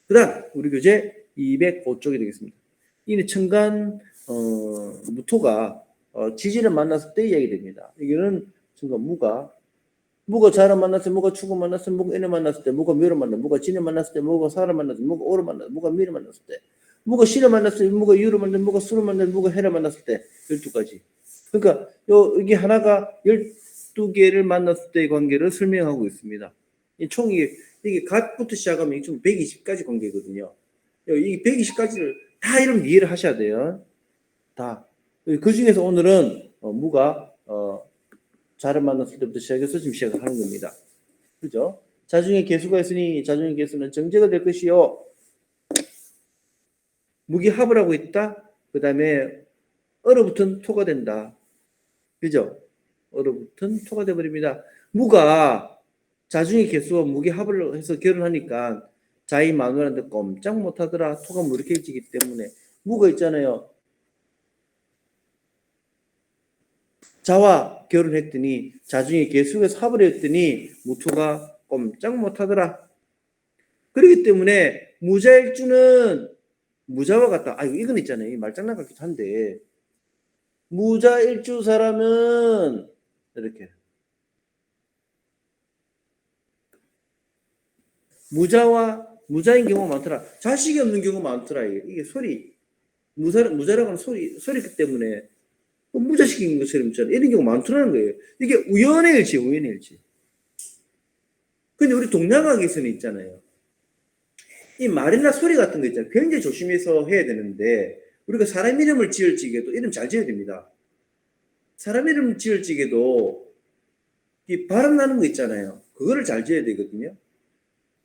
그 다음 우리 교재 205쪽이 되겠습니다. 이는 천간 무토가 지지를 만났을 때 이야기 됩니다. 이거는 천간 무가 자를 만났을 때, 무가 축을 만났을 때, 무가 인을 만났을 때, 무가 묘를 만났을 때, 무가 진을 만났을 때, 무가 사를 만났을 때, 무가 오를 만났을 때, 무가 미를 만났을 때, 무가 시를 만났을 때, 무가 유를 만났을 때, 무가 수를 만났을 때, 무가 해를 만났을 때 12가지. 그러니까 이게 하나가 12개를 만났을 때의 관계를 설명하고 있습니다. 이 총이 이게 갓부터 시작하면 좀 120까지 관계거든요. 이 120까지를 다 이런 이해를 하셔야 돼요. 다. 그 중에서 오늘은 무가 자를 만났을 때부터 시작해서 지금 시작을 하는 겁니다. 그죠? 자중에 개수가 있으니 자중의 개수는 정제가 될 것이요. 무기합을 하고 있다. 그 다음에 얼어붙은 토가 된다. 그죠? 얼어붙은 토가 돼버립니다. 무가 자중의 개수와 무기합을 해서 결혼하니까 자기 마누라한테 꼼짝 못하더라. 토가 무력해지기 때문에 무가 있잖아요. 자와 결혼했더니 자중의 개수에서 합을 했더니 무토가 꼼짝 못하더라. 그렇기 때문에 무자일주는 무자와 같다. 아, 이건 있잖아요. 말장난 같기도 한데 무자일주 사람은 이렇게 무자인 경우가 많더라. 자식이 없는 경우가 많더라. 이게 소리 무자라고 하는 소리기 때문에 무자식인 것처럼 있잖아. 이런 경우가 많더라는 거예요. 이게 우연의 일치, 우연의 일치. 근데 우리 동양학에서는 있잖아요. 이 말이나 소리 같은 거 있잖아요. 굉장히 조심해서 해야 되는데 우리가 사람 이름을 지을 적에도 이름 잘 지어야 됩니다. 사람 이름 지을 적에도 이 발음 나는 거 있잖아요. 그거를 잘 지어야 되거든요.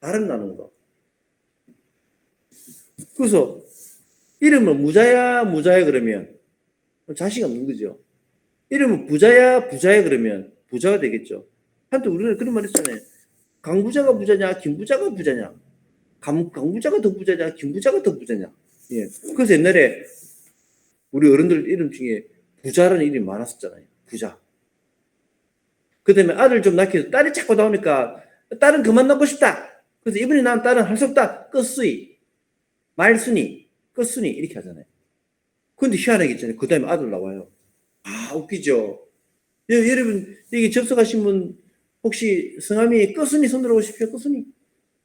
발음 나는 거. 그래서 이름은 무자야 그러면 자식 없는 거죠. 이름은 부자야 그러면 부자가 되겠죠. 한때 우리는 그런 말 했잖아요. 강부자가 부자냐 김부자가 부자냐 강부자가 더 부자냐 김부자가 더 부자냐. 예. 그래서 옛날에 우리 어른들 이름 중에 부자라는 이름이 많았었잖아요. 부자. 그 다음에 아들 좀 낳기 위해서 딸이 자꾸 나오니까 딸은 그만 낳고 싶다. 그래서 이번에 낳은 딸은 할 수 없다. 끝수이, 말순이, 끝순이 이렇게 하잖아요. 근데 희한하게 있잖아요. 그 다음에 아들 나와요. 아, 웃기죠. 여러분, 여기 접속하신 분 혹시 성함이 끝순이 손들어 보십시오. 끝순이.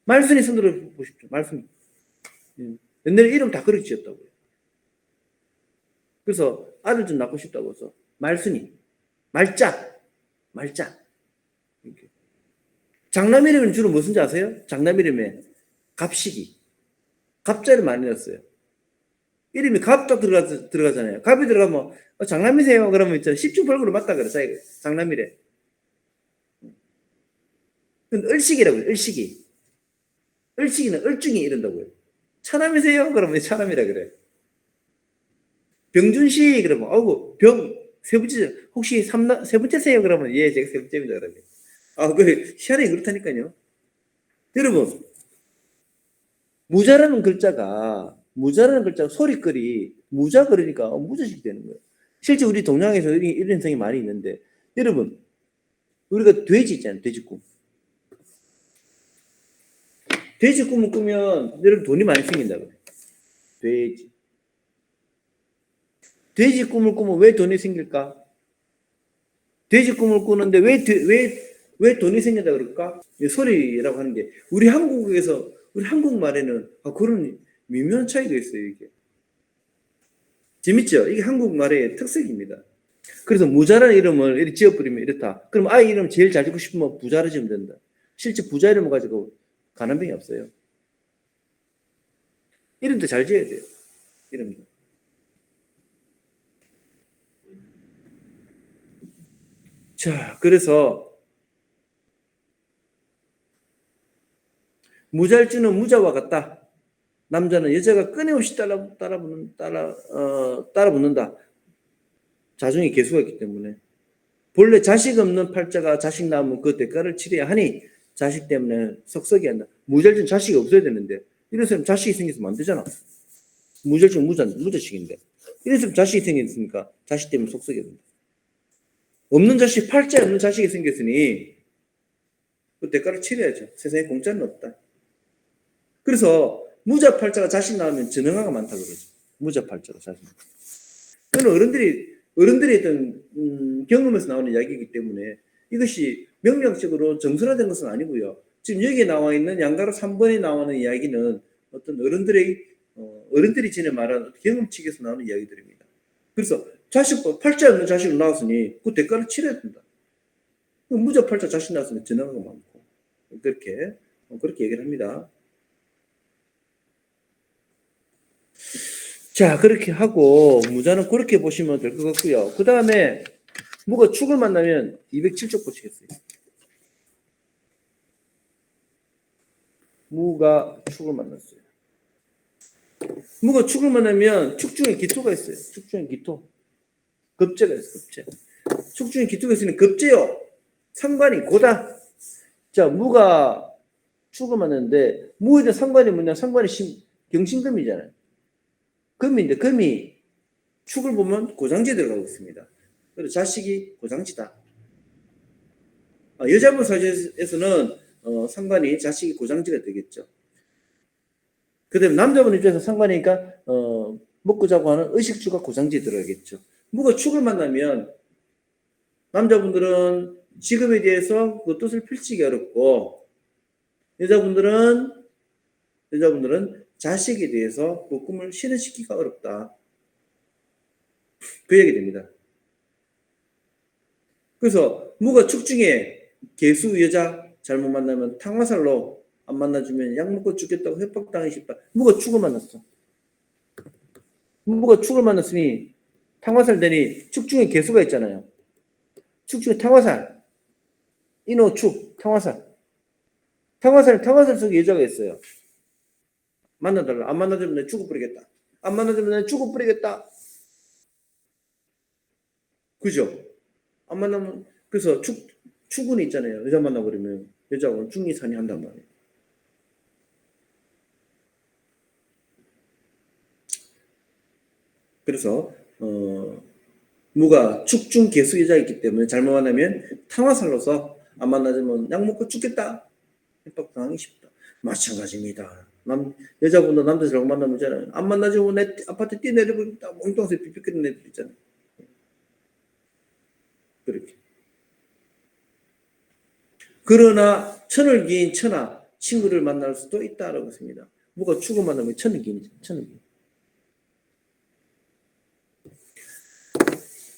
말순이 손들어 보십시오. 말순이. 옛날에 이름 다 그렇게 지었다고요. 그래서 아들 좀 낳고 싶다고 해서 말순이, 말자, 말자. 이렇게. 장남 이름은 주로 무슨지 아세요? 장남 이름에 갑식이. 갑자를 많이 넣었어요. 이름이 갑도 들어가잖아요. 갑이 들어가면 장남이세요? 그러면 있잖아요. 10중 벌금으로 맞다 그래. 장남이래. 을식이라고 해요. 을식이. 을식이는 을중이 이런다고요. 차남이세요? 그러면 차남이라 그래. 병준씨 그러면 세 번째 혹시 세 번째세요? 그러면 예 제가 세 번째입니다. 그러면 그래 희한하게 그렇다니까요. 여러분 무자라는 글자가 소리거리 무자 그러니까 무자식이 되는 거예요. 실제 우리 동양에서 이런 현상이 많이 있는데 여러분 우리가 돼지 있잖아요. 돼지꿈. 돼지꿈을 꾸면 여러분 돈이 많이 생긴다 그래. 돼지 꿈을 꾸면 왜 돈이 생길까? 돼지 꿈을 꾸는데 왜 돈이 생긴다 그럴까? 소리라고 하는 게 우리 한국말에는 그런 미묘한 차이가 있어요. 이게 재밌죠? 이게 한국말의 특색입니다. 그래서 무자라는 이름을 이렇게 지어버리면 이렇다. 그럼 아이 이름 제일 잘 짓고 싶으면 부자를 지으면 된다. 실제 부자 이름을 가지고 가난병이 없어요. 이름도 잘 지어야 돼요. 이름도. 자, 그래서 무잘주는 무자와 같다. 남자는 여자가 끊임없이 따라붙는다. 자중의 개수가 있기 때문에. 본래 자식 없는 팔자가 자식 낳으면 그 대가를 치러야 하니 자식 때문에 석석이 한다. 무잘주는 자식이 없어야 되는데 이런 사람 자식이 생겼으면 안 되잖아. 무잘주는 무자식인데. 이런 사람 자식이 생겼으니까 자식 때문에 속썩이 된다. 없는 자식, 팔자에 없는 자식이 생겼으니 그 대가를 치러야죠. 세상에 공짜는 없다. 그래서 무자팔자가 자식 낳으면 전형화가 많다 그러죠. 무자팔자가 자식. 그건 어른들이 어떤 경험에서 나오는 이야기이기 때문에 이것이 명령적으로 정설화된 것은 아니고요. 지금 여기에 나와 있는 양가로 3번에 나오는 이야기는 어떤 어른들이 전에 말한 경험칙에서 나오는 이야기들입니다. 그래서 팔자 없는 자식을 낳았으니 그 대가를 치러야 된다. 무자팔자 자식 낳았으니 전화가 많고 그렇게 얘기를 합니다. 자, 그렇게 하고 무자는 그렇게 보시면 될 것 같고요. 그 다음에 무가 축을 만나면 207쪽 보시겠어요. 무가 축을 만났어요. 무가 축을 만나면 축 중에 기토가 있어요. 축 중에 기토. 급제가 있어요. 급제. 축 중에 기토가 있으니 급제요. 상관이 고다. 자, 무가 축을 만났는데 무에 대한 상관이 뭐냐? 상관이 경신금이잖아요. 금인데 금이 축을 보면 고장지에 들어가고 있습니다. 그래서 자식이 고장지다. 여자분 사주에서는 상관이 자식이 고장지가 되겠죠. 그 다음에 남자분 입장에서 상관이니까 먹고 자고 하는 의식주가 고장지에 들어가겠죠. 무가 축을 만나면 남자분들은 직업에 대해서 그 뜻을 펼치기 어렵고 여자분들은 자식에 대해서 그 꿈을 실현시키기가 어렵다. 그 얘기 됩니다. 그래서 무가 축 중에 개수 여자 잘못 만나면 탕화살로 안 만나주면 약 먹고 죽겠다고 협박당하기 쉽다. 무가 축을 만났어. 무가 축을 만났으니 탕화살 되니 축 중에 개수가 있잖아요. 축 중에 탕화살, 인호 축, 탕화살 속에 여자가 있어요. 만나달라. 안 만나주면 내가 죽어버리겠다. 안 만나주면 내가 죽어버리겠다. 그죠? 안 만나면 그래서 축운이 있잖아요. 여자 만나버리면 여자하고는 중리산이 한단 말이에요. 그래서 무가 축중 개수 여자이기 때문에 잘못 만나면 탕화살로서 안 만나주면 약 먹고 죽겠다. 협박당하기 쉽다. 마찬가지입니다. 여자분도 남자 잘못 만나면 있잖아요. 안 만나주면 내 아파트 뛰어내려버린다. 몽땅서 삐삐거리는 애들 있잖아요. 그렇게. 그러나 천을 기인 천하 친구를 만날 수도 있다라고 했습니다. 무가 축을 만나면 천을 기인이죠.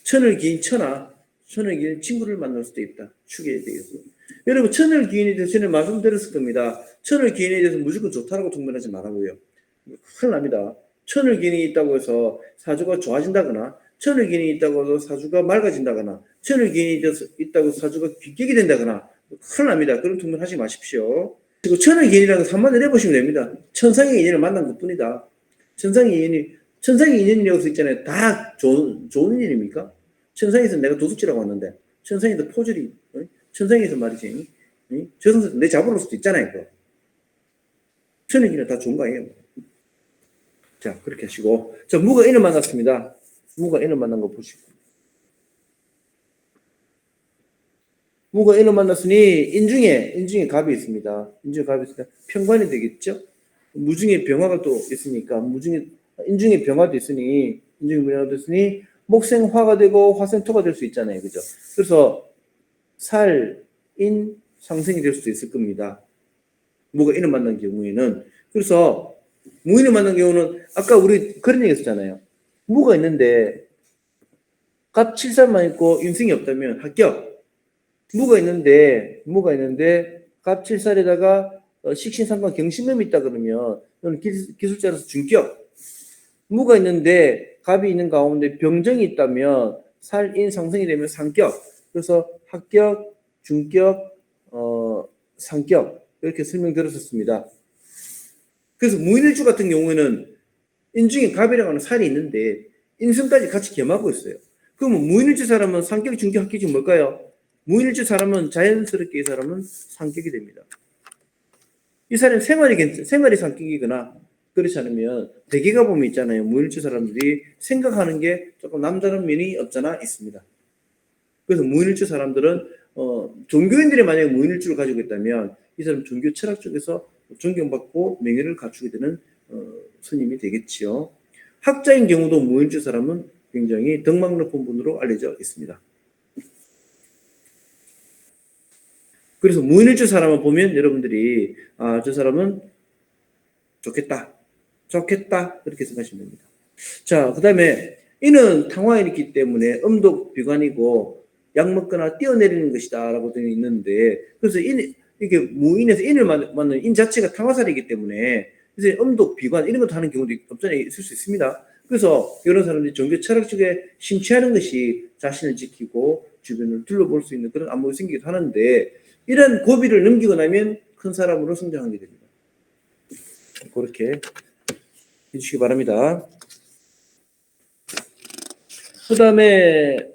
천을 기인 천하, 천을 기인 친구를 만날 수도 있다. 축에 대해서. 여러분 천을 기인에 대해서 전에 말씀드렸을 겁니다. 천을 기인에 대해서 무조건 좋다라고 통변하지 말라고요. 큰일 납니다. 천을 기인이 있다고 해서 사주가 좋아진다거나 천을 기인이 있다고 해서 사주가 맑아진다거나 천을 기인이 있다고 해서 사주가 귀격이 된다거나 큰일 납니다. 그런 통변하지 마십시오. 그리고 천을 기인이라는 거 한마디로 해보시면 됩니다. 천상의 인연을 만난 것뿐이다. 천상의 인연이라고 써 있잖아요. 다 좋은 인연입니까? 천상에서 내가 도둑질하고 왔는데 천상에서 포졸이 천상에서 말이지 저승에서 내 잡으러 올 수도 있잖아요. 그거. 천의 기는 다 좋은 거예요. 자, 그렇게 하시고 자, 무가 인을 만났습니다. 무가 인을 만난 거 보시고 무가 인을 만났으니 인중에 갑이 있습니다. 인중에 갑이 있으니까 편관이 되겠죠. 무중에 병화가 또 있으니까 인중에 병화도 있으니 목생화가 되고 화생토가 될 수 있잖아요. 그죠? 그래서 살인 상생이 될 수도 있을 겁니다. 무가 인을 만난 경우에는. 그래서 무인을 만난 경우는 아까 우리 그런 얘기 했었잖아요. 무가 있는데 갑 7살만 있고 인승이 없다면 합격. 무가 있는데 갑 7살에다가 식신상관 경신금이 있다 그러면 이건 기술자로서 준격. 무가 있는데 갑이 있는 가운데 병정이 있다면 살인 상승이 되면 상격. 그래서 합격, 준격, 상격 이렇게 설명드렸었습니다. 그래서 무인일주 같은 경우에는 인중에 갑이라고 하는 살이 있는데 인승까지 같이 겸하고 있어요. 그러면 무인일주 사람은 상격, 준격, 합격이 뭘까요? 무인일주 사람은 자연스럽게 이 사람은 상격이 됩니다. 이 사람이 생활이 상격이거나 그렇지 않으면 대개가 보면 있잖아요. 무인일주 사람들이 생각하는 게 조금 남다른 면이 없잖아 있습니다. 그래서 무인일주 사람들은 종교인들이 만약에 무인일주를 가지고 있다면 이 사람 종교 철학 쪽에서 존경받고 명예를 갖추게 되는 스님이 되겠지요. 학자인 경우도 무인주 사람은 굉장히 덕망 높은 분으로 알려져 있습니다. 그래서 무인일주 사람을 보면 여러분들이 저 사람은 좋겠다 그렇게 생각하시면 됩니다. 자, 그 다음에 이는 탕화이기 때문에 음독 비관이고 약 먹거나 뛰어내리는 것이다 라고 되어 있는데, 그래서 이게 무인에서 인을 만든 인 자체가 탕화살이기 때문에 그래서 음독 비관 이런 것도 하는 경우도 없잖아요. 있을 수 있습니다. 그래서 이런 사람들이 종교 철학 쪽에 심취하는 것이 자신을 지키고 주변을 둘러볼 수 있는 그런 안목이 생기기도 하는데, 이런 고비를 넘기고 나면 큰 사람으로 성장하게 됩니다. 그렇게 해주시기 바랍니다. 그 다음에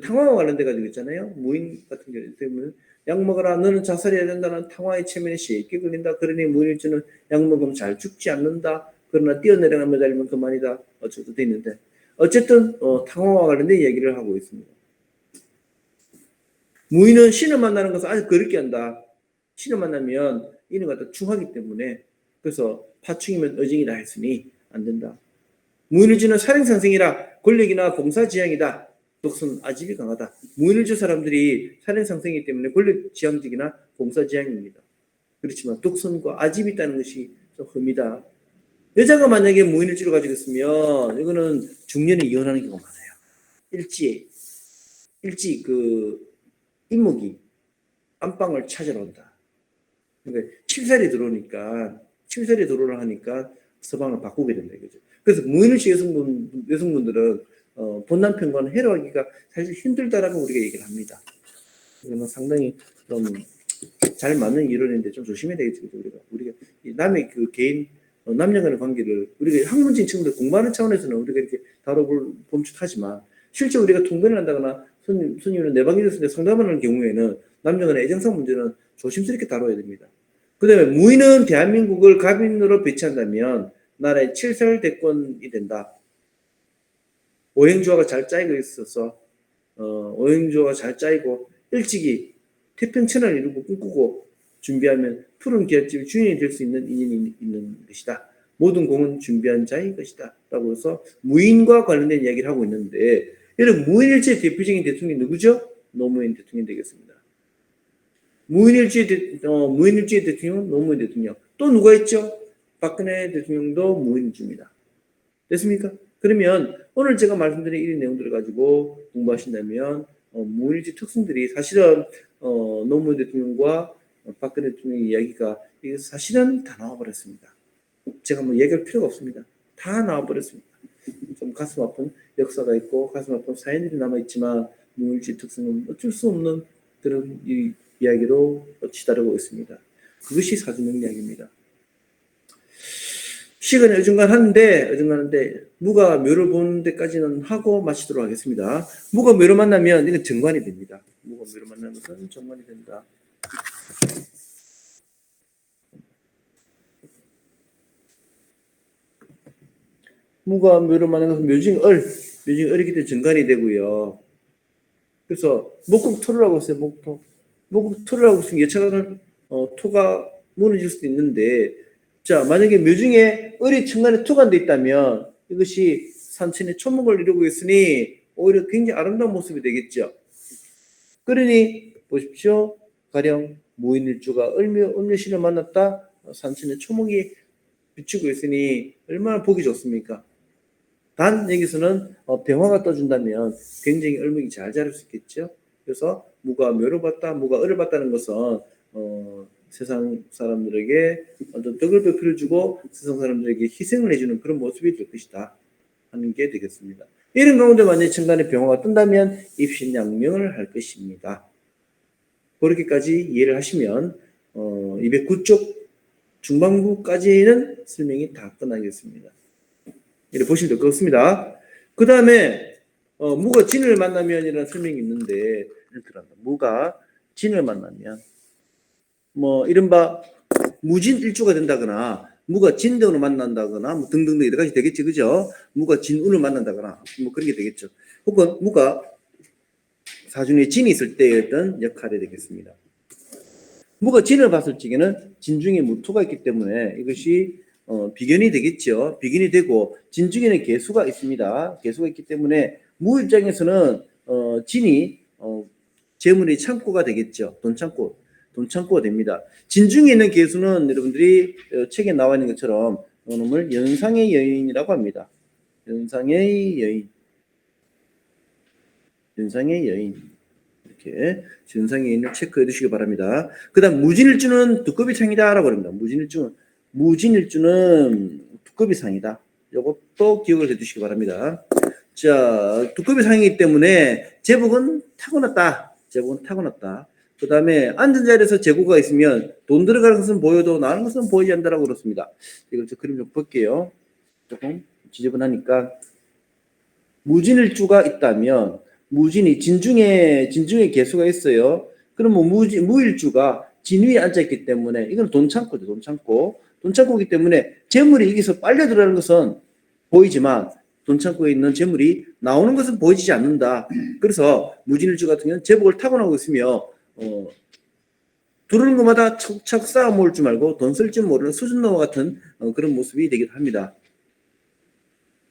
탕화와 관련돼 가지고 있잖아요. 무인 같은 경우 때문에 약 먹어라. 너는 자살해야 된다는 탕화의 체면에 쉽게 걸린다. 그러니 무인일주는 약 먹으면 잘 죽지 않는다. 그러나 뛰어내려가 매달리면 그만이다. 어쩌도 돼 있는데 어쨌든 탕화와 관련된 얘기를 하고 있습니다. 무인은 신을 만나는 것을 아주 그렇게 한다. 신을 만나면 이는 갖다 충하기 때문에, 그래서 파충이면 어징이다 했으니 안 된다. 무인일주는 살인상생이라 권력이나 공사지향이다. 독선 아집이 강하다. 무인일주 사람들이 살인상생이기 때문에 권력지향적이나 공사지향입니다. 그렇지만 독선과 아집이 있다는 것이 좀 흠이다. 여자가 만약에 무인일주를 가지고 있으면 이거는 중년에 이혼하는 경우가 많아요. 일찍 인목이 안방을 찾으러 온다. 그러니까 칠살이 들어오라 하니까 서방을 바꾸게 된다 이거죠. 그래서 무인일주 여성분들은 본 남편과는 해로하기가 사실 힘들다라고 우리가 얘기를 합니다. 이거는 상당히 좀 잘 맞는 이론인데 좀 조심해야 되겠죠. 우리가 남의 그 개인 남녀 간의 관계를 우리가 학문적인 측면에서 공부하는 차원에서는 우리가 이렇게 다뤄볼 범칙하지만, 실제 우리가 통변을 한다거나 손님을 내방이었을 때 상담을 하는 경우에는 남녀 간의 애정상 문제는 조심스럽게 다뤄야 됩니다. 그 다음에 무인은 대한민국을 가빈으로 배치한다면 나라의 칠살 대권이 된다. 오행조화가 잘 짜이고 있어서 오행조화가 잘 짜이고 일찍이 태평천을 이루고 꿈꾸고 준비하면 푸른 기업집의 주인이 될 수 있는 인연이 있는 것이다. 모든 공은 준비한 자의 것이다. 라고 해서 무인과 관련된 이야기를 하고 있는데, 여러분 무인일주의 대표적인 대통령이 누구죠? 노무현 대통령이 되겠습니다. 무인일주의 대통령은 노무현 대통령. 또 누가 있죠? 박근혜 대통령도 무인일주입니다. 됐습니까? 그러면 오늘 제가 말씀드린 이 내용들을 가지고 공부하신다면 무인일주 특성들이 사실은 노무현 대통령과 박근혜 대통령의 이야기가 사실은 다 나와버렸습니다. 제가 뭐 얘기할 필요가 없습니다. 다 나와버렸습니다. 좀 가슴 아픈 역사가 있고 가슴 아픈 사연들이 남아있지만 무인일주 특성은 어쩔 수 없는 그런 이야기로 치달하고 있습니다. 그것이 사주명리학입니다. 시간이 어중간한데 무가 묘를 보는 데까지는 하고 마치도록 하겠습니다. 무가 묘를 만나면 이건 정관이 됩니다. 무가 묘를 만나는 것은 정관이 된다. 무가 묘를 만나는 것은 묘징 을이기 때문에 정관이 되고요. 그래서 목국 토를 했어요. 목국 토를 있으면 예차가는 토가 무너질 수도 있는데, 자, 만약에 묘중에 을이 천간에 토가 돼 있다면 이것이 산천의 초목을 이루고 있으니 오히려 굉장히 아름다운 모습이 되겠죠. 그러니 보십시오. 가령 무인일주가 음료신을 만났다. 산천의 초목이 비추고 있으니 얼마나 보기 좋습니까? 단 여기서는 병화가 떠준다면 굉장히 을목이 잘 자랄 수 있겠죠. 그래서 무가 묘를 봤다, 무가 을을 봤다는 것은 세상 사람들에게 어떤 덕을 베풀어주고 세상 사람들에게 희생을 해주는 그런 모습이 될 것이다 하는 게 되겠습니다. 이런 가운데 만약에 천간에 병화가 뜬다면 입신양명을 할 것입니다. 그렇게까지 이해를 하시면 209쪽 중반부까지는 설명이 다 끝나겠습니다. 이렇게 보시면 될 것 같습니다. 그 다음에 무가 진을 만나면이라는 설명이 있는데, 무가 진을 만나면 뭐 이른바 무진일주가 된다거나 무가 진등으로 만난다거나 뭐 등등등 여러 가지 되겠지, 그죠? 무가 진운을 만난다거나 뭐 그런 게 되겠죠. 혹은 무가 사중에 진이 있을 때의 어떤 역할이 되겠습니다. 무가 진을 봤을 적에는 진중에 무토가 있기 때문에 이것이 비견이 되겠죠. 비견이 되고 진중에는 개수가 있습니다. 개수가 있기 때문에 무 입장에서는 진이 재물의 창고가 되겠죠. 돈 창고가 됩니다. 진중에 있는 개수는 여러분들이 책에 나와 있는 것처럼 이놈을 연상의 여인이라고 합니다. 연상의 여인. 이렇게 연상의 여인을 체크해 두시기 바랍니다. 그 다음 무진일주는 두꺼비상이다라고 합니다. 무진일주는 두꺼비상이다. 이것도 기억을 해 두시기 바랍니다. 자, 두꺼비상이기 때문에 제복은 타고났다. 그 다음에 앉은 자리에서 재고가 있으면 돈 들어가는 것은 보여도 나는 것은 보이지 않는다라고 그렇습니다. 이걸 저 그림 좀 볼게요. 조금 지저분하니까. 무진일주가 있다면 무진이 진중에 개수가 있어요. 그러면 무일주가 진 위에 앉아있기 때문에 이건 돈 창고죠. 돈 창고이기 때문에 재물이 여기서 빨려 들어가는 것은 보이지만 돈 창고에 있는 재물이 나오는 것은 보이지 않는다. 그래서 무진일주 같은 경우는 재복을 타고나고 있으며 들어오는 것마다 척척 쌓아 모을 줄 말고 돈 쓸 줄 모르는 수준노와 같은 그런 모습이 되기도 합니다.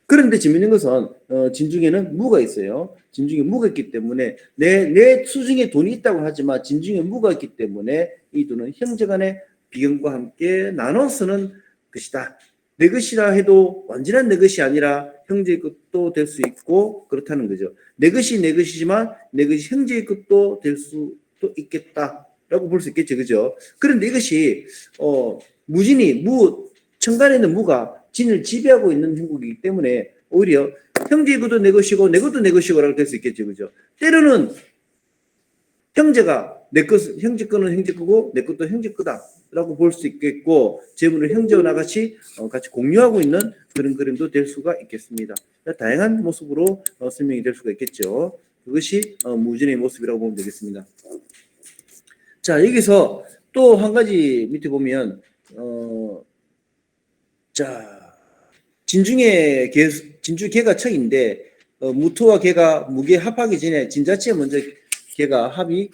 그런데 재밌는 것은 진중에는 무가 있어요. 진중에 무가 있기 때문에 내 수중에 돈이 있다고 하지만 진중에 무가 있기 때문에 이 돈은 형제간의 비견과 함께 나눠 쓰는 것이다. 내 것이라 해도 완전한 내 것이 아니라 형제의 것도 될 수 있고 그렇다는 거죠. 내 것이 내 것이지만 내 것이 형제의 것도 될 수도 있겠다라고 볼 수 있겠죠. 그죠? 그런데 이것이 천간에 있는 무가 진을 지배하고 있는 형국이기 때문에 오히려 형제의 것도 내 것이고 내 것도 내 것이고라고 될 수 있겠죠. 그죠? 때로는 형제 거는 형제 거고 내 것도 형제 거다라고 볼 수 있겠고 재물을 형제와 같이 공유하고 있는 그런 그림도 될 수가 있겠습니다. 다양한 모습으로 설명이 될 수가 있겠죠. 그것이 무진의 모습이라고 보면 되겠습니다. 자, 여기서 또 한 가지 밑에 보면 진중의 개가 척인데 무토와 개가 무게 합하기 전에 진 자체에 먼저 개가 합을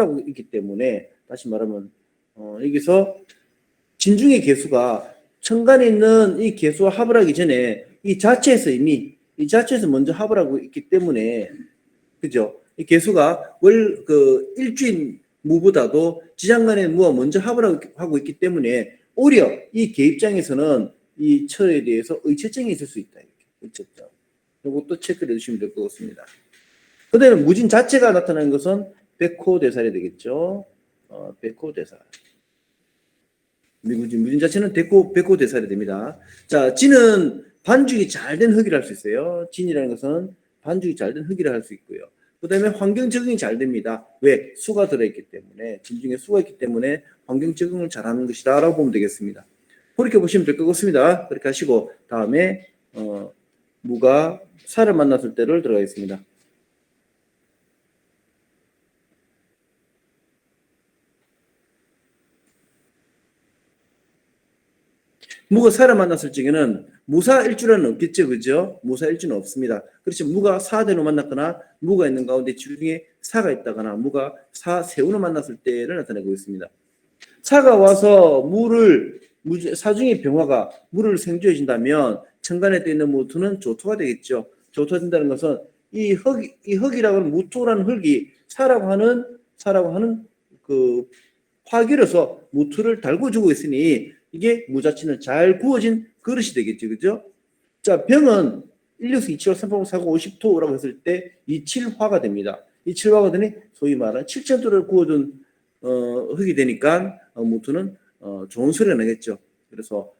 하고 있기 때문에 다시 말하면 여기서 진중의 개수가 천간에 있는 이 개수와 합을 하기 전에 이 자체에서 먼저 합을 하고 있기 때문에 그죠? 이 개수가 일주인 무보다도 지장간의 무와 먼저 합을 하고 있기 때문에 오히려 이 개 입장에서는 이 철에 대해서 의체증이 있을 수 있다. 의체증. 이것도 체크를 해주시면 될 것 같습니다. 그 다음에 무진 자체가 나타나는 것은 백호대살이 되겠죠. 백호대살. 무진 자체는 백호대살이 됩니다. 자, 진은 반죽이 잘 된 흙이라 할 수 있어요. 진이라는 것은 반죽이 잘 된 흙이라 할 수 있고요. 그 다음에 환경 적응이 잘 됩니다. 왜? 수가 들어있기 때문에, 진중에 수가 있기 때문에 환경 적응을 잘하는 것이다 라고 보면 되겠습니다. 그렇게 보시면 될 것 같습니다. 그렇게 하시고 다음에 무가 사를 만났을 때를 들어가겠습니다. 무가 사를 만났을 적에는 무사일주라는 없겠죠. 그죠? 무사일주는 없습니다. 그렇지 무가 사대로 만났거나 무가 있는 가운데 중에 사가 있다거나 무가 세운을 만났을 때를 나타내고 있습니다. 사가 와서 사중의 병화가 물을 생조해 준다면 천간에 떠 있는 무토는 조토가 되겠죠. 조토가 된다는 것은 이 흙이라고 하는 무토라는 흙이 사라고 하는 그 화기로서 무토를 달궈주고 있으니 이게 무자치는 잘 구워진 그릇이 되겠죠. 그죠? 자, 병은 169, 275, 380, 450, 50토라고 했을 때 27화가 됩니다. 27화가 되니 소위 말하는 7,000도를 구워준 흙이 되니까 무토는 좋은 소리가 나겠죠. 그래서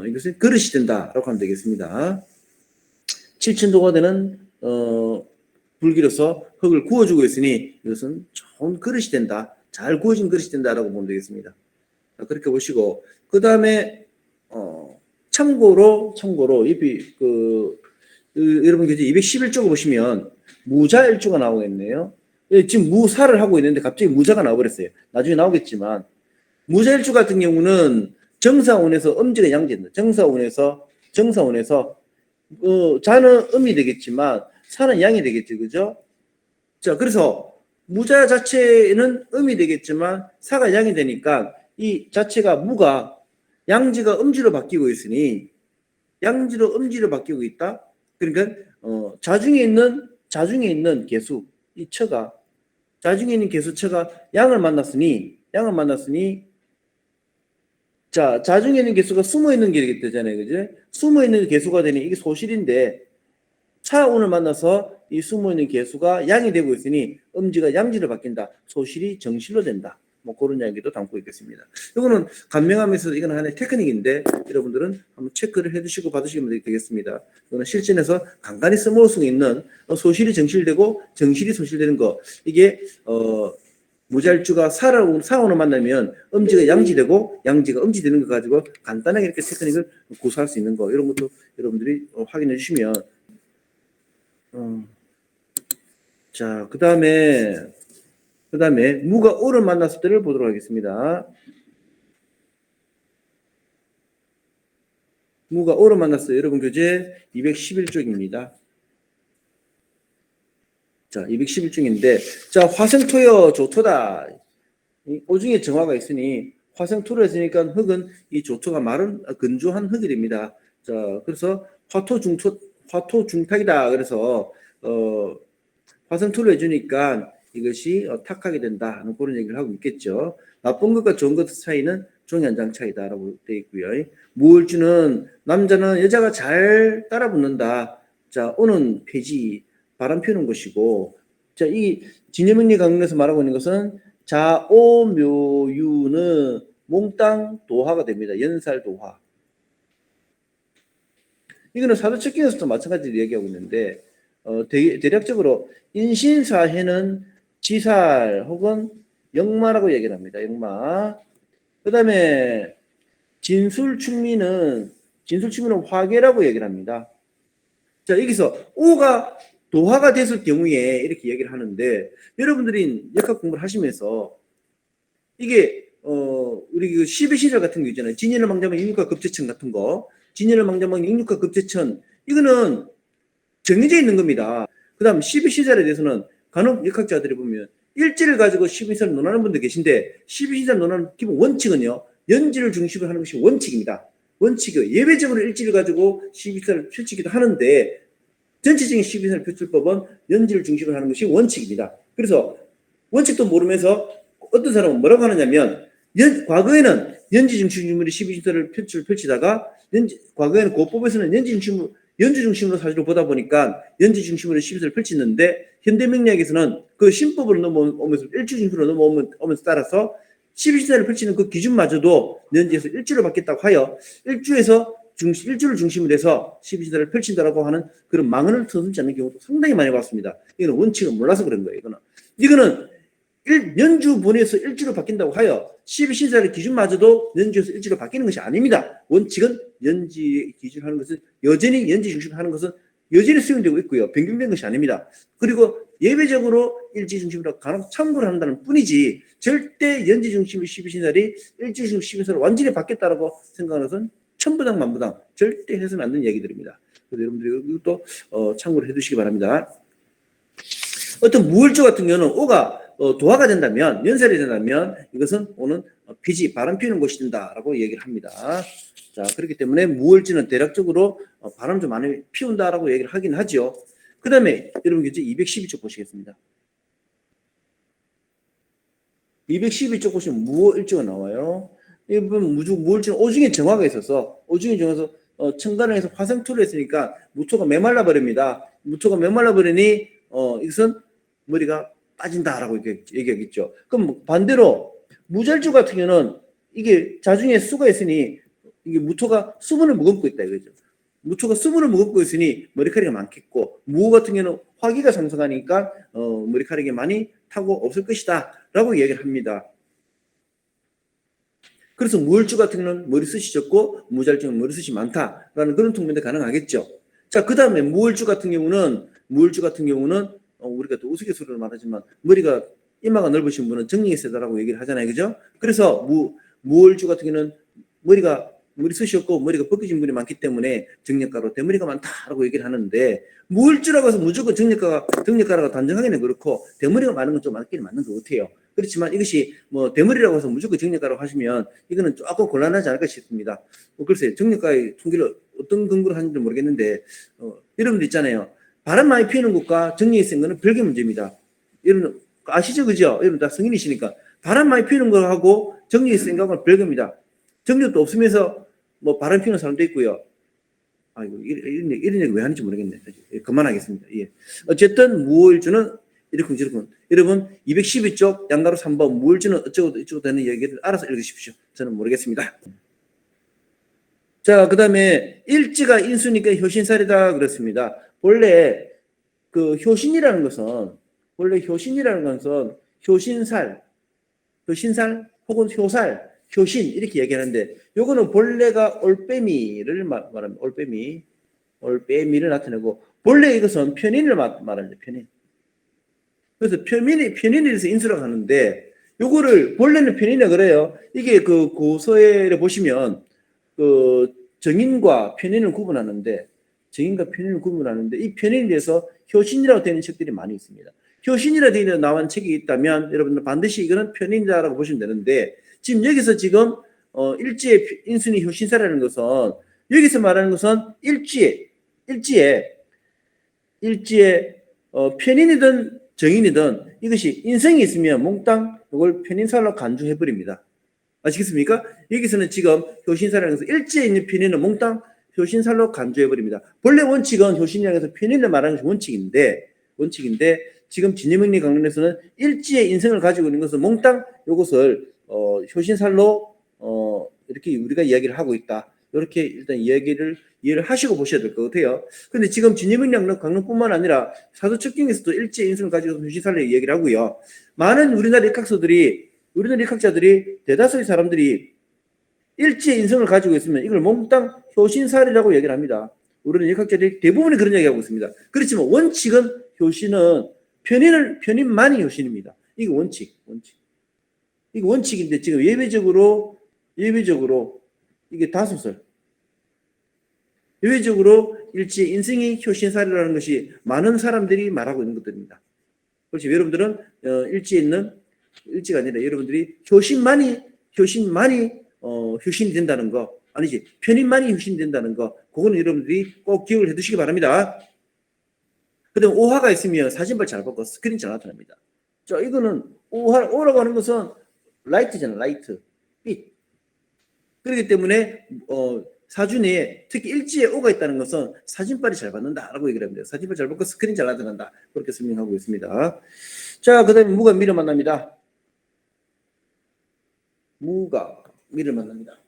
이것은 그릇이 된다라고 하면 되겠습니다. 7,000도가 되는 불기로서 흙을 구워주고 있으니 이것은 좋은 그릇이 된다. 잘 구워진 그릇이 된다라고 보면 되겠습니다. 그렇게 보시고 그 다음에 참고로 여러분 211쪽을 보시면 무자일주가 나오겠네요. 지금 무사를 하고 있는데 갑자기 무자가 나와버렸어요. 나중에 나오겠지만 무자일주 같은 경우는 정사운에서 음지가 양지입니다. 정사운에서 자는 음이 되겠지만 사는 양이 되겠죠. 그죠? 자, 그래서 무자 자체는 음이 되겠지만 사가 양이 되니까 이 자체가 무가 양지가 음지로 바뀌고 있으니 양지로 음지로 바뀌고 있다. 그러니까 자중에 있는 개수 이 처가 자중에 있는 개수 처가 양을 만났으니 자 자중에 있는 개수가 숨어 있는 게 되잖아요, 그죠? 숨어 있는 개수가 되니 이게 소실인데 차운을 만나서 이 숨어 있는 개수가 양이 되고 있으니 음지가 양지로 바뀐다. 소실이 정실로 된다. 뭐 그런 이야기도 담고 있겠습니다. 이거는 간명하면서 이건 하나의 테크닉인데 여러분들은 한번 체크를 해주시고 받으시면 되겠습니다. 이거는 실전에서 간간히 써먹을 수 있는 소실이 정실되고 정실이 소실되는 거 이게 무잘주가 사원을 만나면 음지가 양지되고 양지가 음지되는 거 가지고 간단하게 이렇게 테크닉을 구사할 수 있는 거 이런 것도 여러분들이 확인해 주시면 자, 그 다음에 무가 오를 만났을 때를 보도록 하겠습니다. 무가 오를 만났어요. 여러분 교재 211쪽입니다. 자, 211쪽인데 자, 화생토여 조토다. 오중에 정화가 있으니 화생토를 했으니까 흙은 이 조토가 마른 건조한 흙이 됩니다. 자, 그래서 화토중탁이다. 그래서 화생토를 해주니까 이것이 탁하게 된다 하는 그런 얘기를 하고 있겠죠. 나쁜 것과 좋은 것 차이는 종이 한 장 차이다라고 되어 있고요. 무을주는 남자는 여자가 잘 따라붙는다. 자, 오는 폐지 바람 피우는 것이고, 자, 이 진여명리 강론에서 말하고 있는 것은 자오묘유는 몽땅 도화가 됩니다. 연살 도화. 이거는 사도책경에서도 마찬가지로 얘기하고 있는데 대략적으로 인신사해는 지살 혹은 역마라고 얘기를 합니다. 역마. 그 다음에 진술충미는 화계라고 얘기를 합니다. 자, 여기서 오가 도화가 됐을 경우에 이렇게 얘기를 하는데 여러분들이 역학 공부를 하시면서 이게 우리 그 12시절 같은 거 있잖아요. 진연을 망자망 육육과 급제천 같은 거. 진연을 망자망 육육과 급제천 이거는 정해져 있는 겁니다. 그 다음 12시절에 대해서는 간혹 역학자들이 보면 일지를 가지고 12시절 논하는 분들 계신데 12시절 논하는 기본 원칙은요. 연지를 중심으로 하는 것이 원칙입니다. 원칙이요. 예외적으로 일지를 가지고 12시절을 펼치기도 하는데 전체적인 12시절 표출법은 연지를 중심으로 하는 것이 원칙입니다. 그래서 원칙도 모르면서 어떤 사람은 뭐라고 하느냐면 과거에는 연지 중심으로 12시절을 펼치다가 과거에는 고법에서는 연주 중심으로 사실을 보다 보니까 연주 중심으로 12시를 펼치는데 현대명리학에서는 그 신법으로 넘어오면서 일주 중심으로 넘어오면서 따라서 12시를 펼치는 그 기준마저도 연지에서 일주로 바뀌었다고 하여 일주를 중심으로 해서 12시를 펼친다라고 하는 그런 망언을 터듬지 않는 경우도 상당히 많이 봤습니다. 이거는 원칙을 몰라서 그런 거예요. 이거는 연주 본에서 일주로 바뀐다고 하여 12시절의 기준마저도 연주에서 일주로 바뀌는 것이 아닙니다. 원칙은 연지 기준하는 것은 여전히 연지 중심으로 하는 것은 여전히 수용되고 있고요. 변경된 것이 아닙니다. 그리고 예외적으로 일지 중심으로 간혹 참고를 한다는 뿐이지 절대 연지 중심의 12시절이 일지 중심 12시절 완전히 바뀌었다고 생각하는 것은 천부당 만부당 절대 해서는 안 되는 얘기들입니다. 그래서 여러분들이 이것도 참고를 해두시기 바랍니다. 어떤 무을주 같은 경우는 오가 도화가 된다면, 연살이 된다면 이것은 오는 피지, 바람 피우는 곳이 된다라고 얘기를 합니다. 자, 그렇기 때문에 무을지는 대략적으로 바람 좀 많이 피운다라고 얘기를 하긴 하죠. 그 다음에 여러분 이제 212쪽 보시겠습니다. 212쪽 보시면 무일주가 나와요. 이번 무을주는 오중에 정화가 있어서 첨간을 해서 화생토를 했으니까 무토가 메말라 버립니다. 무토가 메말라 버리니 이것은 머리가 빠진다라고 이렇게 얘기하겠죠. 그럼 반대로 무절주 같은 경우는 이게 자중에 수가 있으니 이게 무토가 수분을 머금고 있다 이거죠. 무토가 수분을 머금고 있으니 머리카락이 많겠고 무 같은 경우는 화기가 상승하니까 머리카락이 많이 타고 없을 것이다라고 얘기를 합니다. 그래서 무을주 같은 경우는 머리숱이 적고 무잘주는 머리숱이 많다라는 그런 통변도 가능하겠죠. 자, 그 다음에 무을주 같은 경우는 우리가 또 우스갯소리로 말하지만 머리가 이마가 넓으신 분은 정력이 세다라고 얘기를 하잖아요. 그죠? 그래서 무을주 같은 경우는 머리가 머리숱이 없고 머리가 벗겨진 분이 많기 때문에 정력가로 대머리가 많다라고 얘기를 하는데 무을주라고 해서 무조건 정력가라고 단정하기는 그렇고 대머리가 많은 건 좀 맞긴 맞는 것 같아요. 그렇지만 이것이 뭐 대머리라고 해서 무조건 정력가라고 하시면 이거는 조금 곤란하지 않을까 싶습니다. 글쎄 정력가의 통계를 어떤 근거로 하는지 모르겠는데 여러분들 있잖아요. 바람 많이 피우는 것과 정력이 센 거는 별개 문제입니다. 여러분 아시죠? 그죠? 여러분 다 성인이시니까 바람 많이 피우는 거하고 정력이 센 거하고는 별개입니다. 정력도 없으면서 뭐 바람 피우는 사람도 있고요. 아이고 이런 얘기 왜 하는지 모르겠네. 그만하겠습니다. 예. 어쨌든 무오일주는 이렇게 저렇게 여러분 212쪽 양가로 3번 무오일주는 어쩌고 되는 얘기를 알아서 읽으십시오. 저는 모르겠습니다. 자, 그 다음에 일지가 인수니까 효신살이다 그렇습니다. 원래 그 효신이라는 것은 효신살 혹은 효살, 효신 이렇게 얘기하는데 요거는 본래가 올빼미를 말합니다. 올빼미를 나타내고 본래 이것은 편인을 말합니다. 편인. 그래서 편인에서 인수라고 하는데 요거를 본래는 편인이라 그래요. 이게 그 고서에 보시면 그 정인과 편인을 구분하는데 이 편인에 대해서 효신이라고 되는 책들이 많이 있습니다. 효신이라고 되는 나온 책이 있다면 여러분들 반드시 이거는 편인이다라고 보시면 되는데 지금 여기서 지금 일지의 인순이 효신사라는 것은 여기서 말하는 것은 일지에 편인이든 정인이든 이것이 인성이 있으면 몽땅 이걸 편인살로 간주해 버립니다. 아시겠습니까? 여기서는 지금 효신사라는 것은 일지에 있는 편인은 몽땅 효신살로 간주해 버립니다. 본래 원칙은 효신이라고 해서 편인을 말하는 것이 원칙인데 지금 진유명리 강론에서는 일지의 인성을 가지고 있는 것은 몽땅 이것을 효신살로 이렇게 우리가 이야기를 하고 있다. 이렇게 일단 이해를 하시고 보셔야 될 것 같아요. 근데 지금 진유명리 강론뿐만 아니라 사도첩경에서도 일지의 인성을 가지고 효신살로 이야기를 하고요. 많은 우리나라 역학자들이 대다수의 사람들이 일지의 인성을 가지고 있으면 이걸 몽땅 효신살이라고 얘기를 합니다. 우리는 역학자들이 대부분이 그런 얘기하고 있습니다. 그렇지만 원칙은 효신은 편인만이 효신입니다. 이게 원칙. 이게 원칙인데 지금 예외적으로 이게 다수설. 예외적으로 일지의 인성이 효신살이라는 것이 많은 사람들이 말하고 있는 것들입니다. 그렇지 여러분들은 일지가 아니라 여러분들이 효신만이 효신이 된다는 거 아니지 편인만이 효신이 된다는 거 그거는 여러분들이 꼭 기억을 해두시기 바랍니다. 그다음 오화가 있으면 사진발 잘 보고 스크린 잘 나타납니다. 자 이거는 오라고 하는 것은 라이트잖아 라이트 빛. 그렇기 때문에 사주내에 특히 일지에 오가 있다는 것은 사진발이 잘 받는다라고 얘기를 합니다. 사진발 잘 받고 스크린 잘 나타난다 그렇게 설명하고 있습니다. 자 그다음에 무가 미를 만납니다. 무가 미를 만납니다.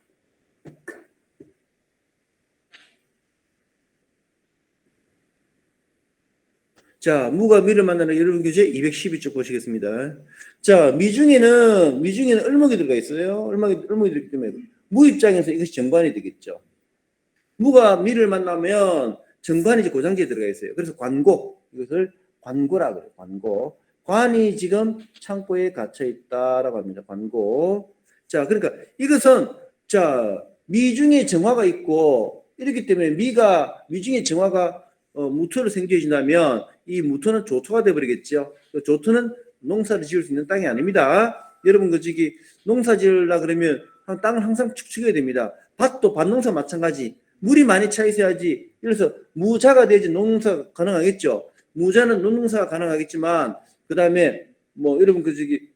자, 무가 미를 만나는 여러분 교재 212쪽 보시겠습니다. 자, 미 중에는 을목이 들어가 있어요. 을목이 들기 때문에 무 입장에서 이것이 정관이 되겠죠. 무가 미를 만나면 정관이 이제 고장지에 들어가 있어요. 그래서 이것을 관고라 그래요. 관이 지금 창고에 갇혀 있다라고 합니다. 관고. 자, 그러니까 이것은 미 중에 정화가 있고 이렇기 때문에 미 중에 정화가 무토로 생겨진다면 이 무토는 조토가 되어버리겠죠. 조토는 농사를 지을 수 있는 땅이 아닙니다. 여러분 저기 농사 지으려 그러면 땅을 항상 축축해야 됩니다. 밭도 밭농사 마찬가지. 물이 많이 차 있어야지. 그래서 무자가 돼야지 농사가 가능하겠죠. 무자는 농사가 가능하겠지만 그 다음에 뭐 여러분 저기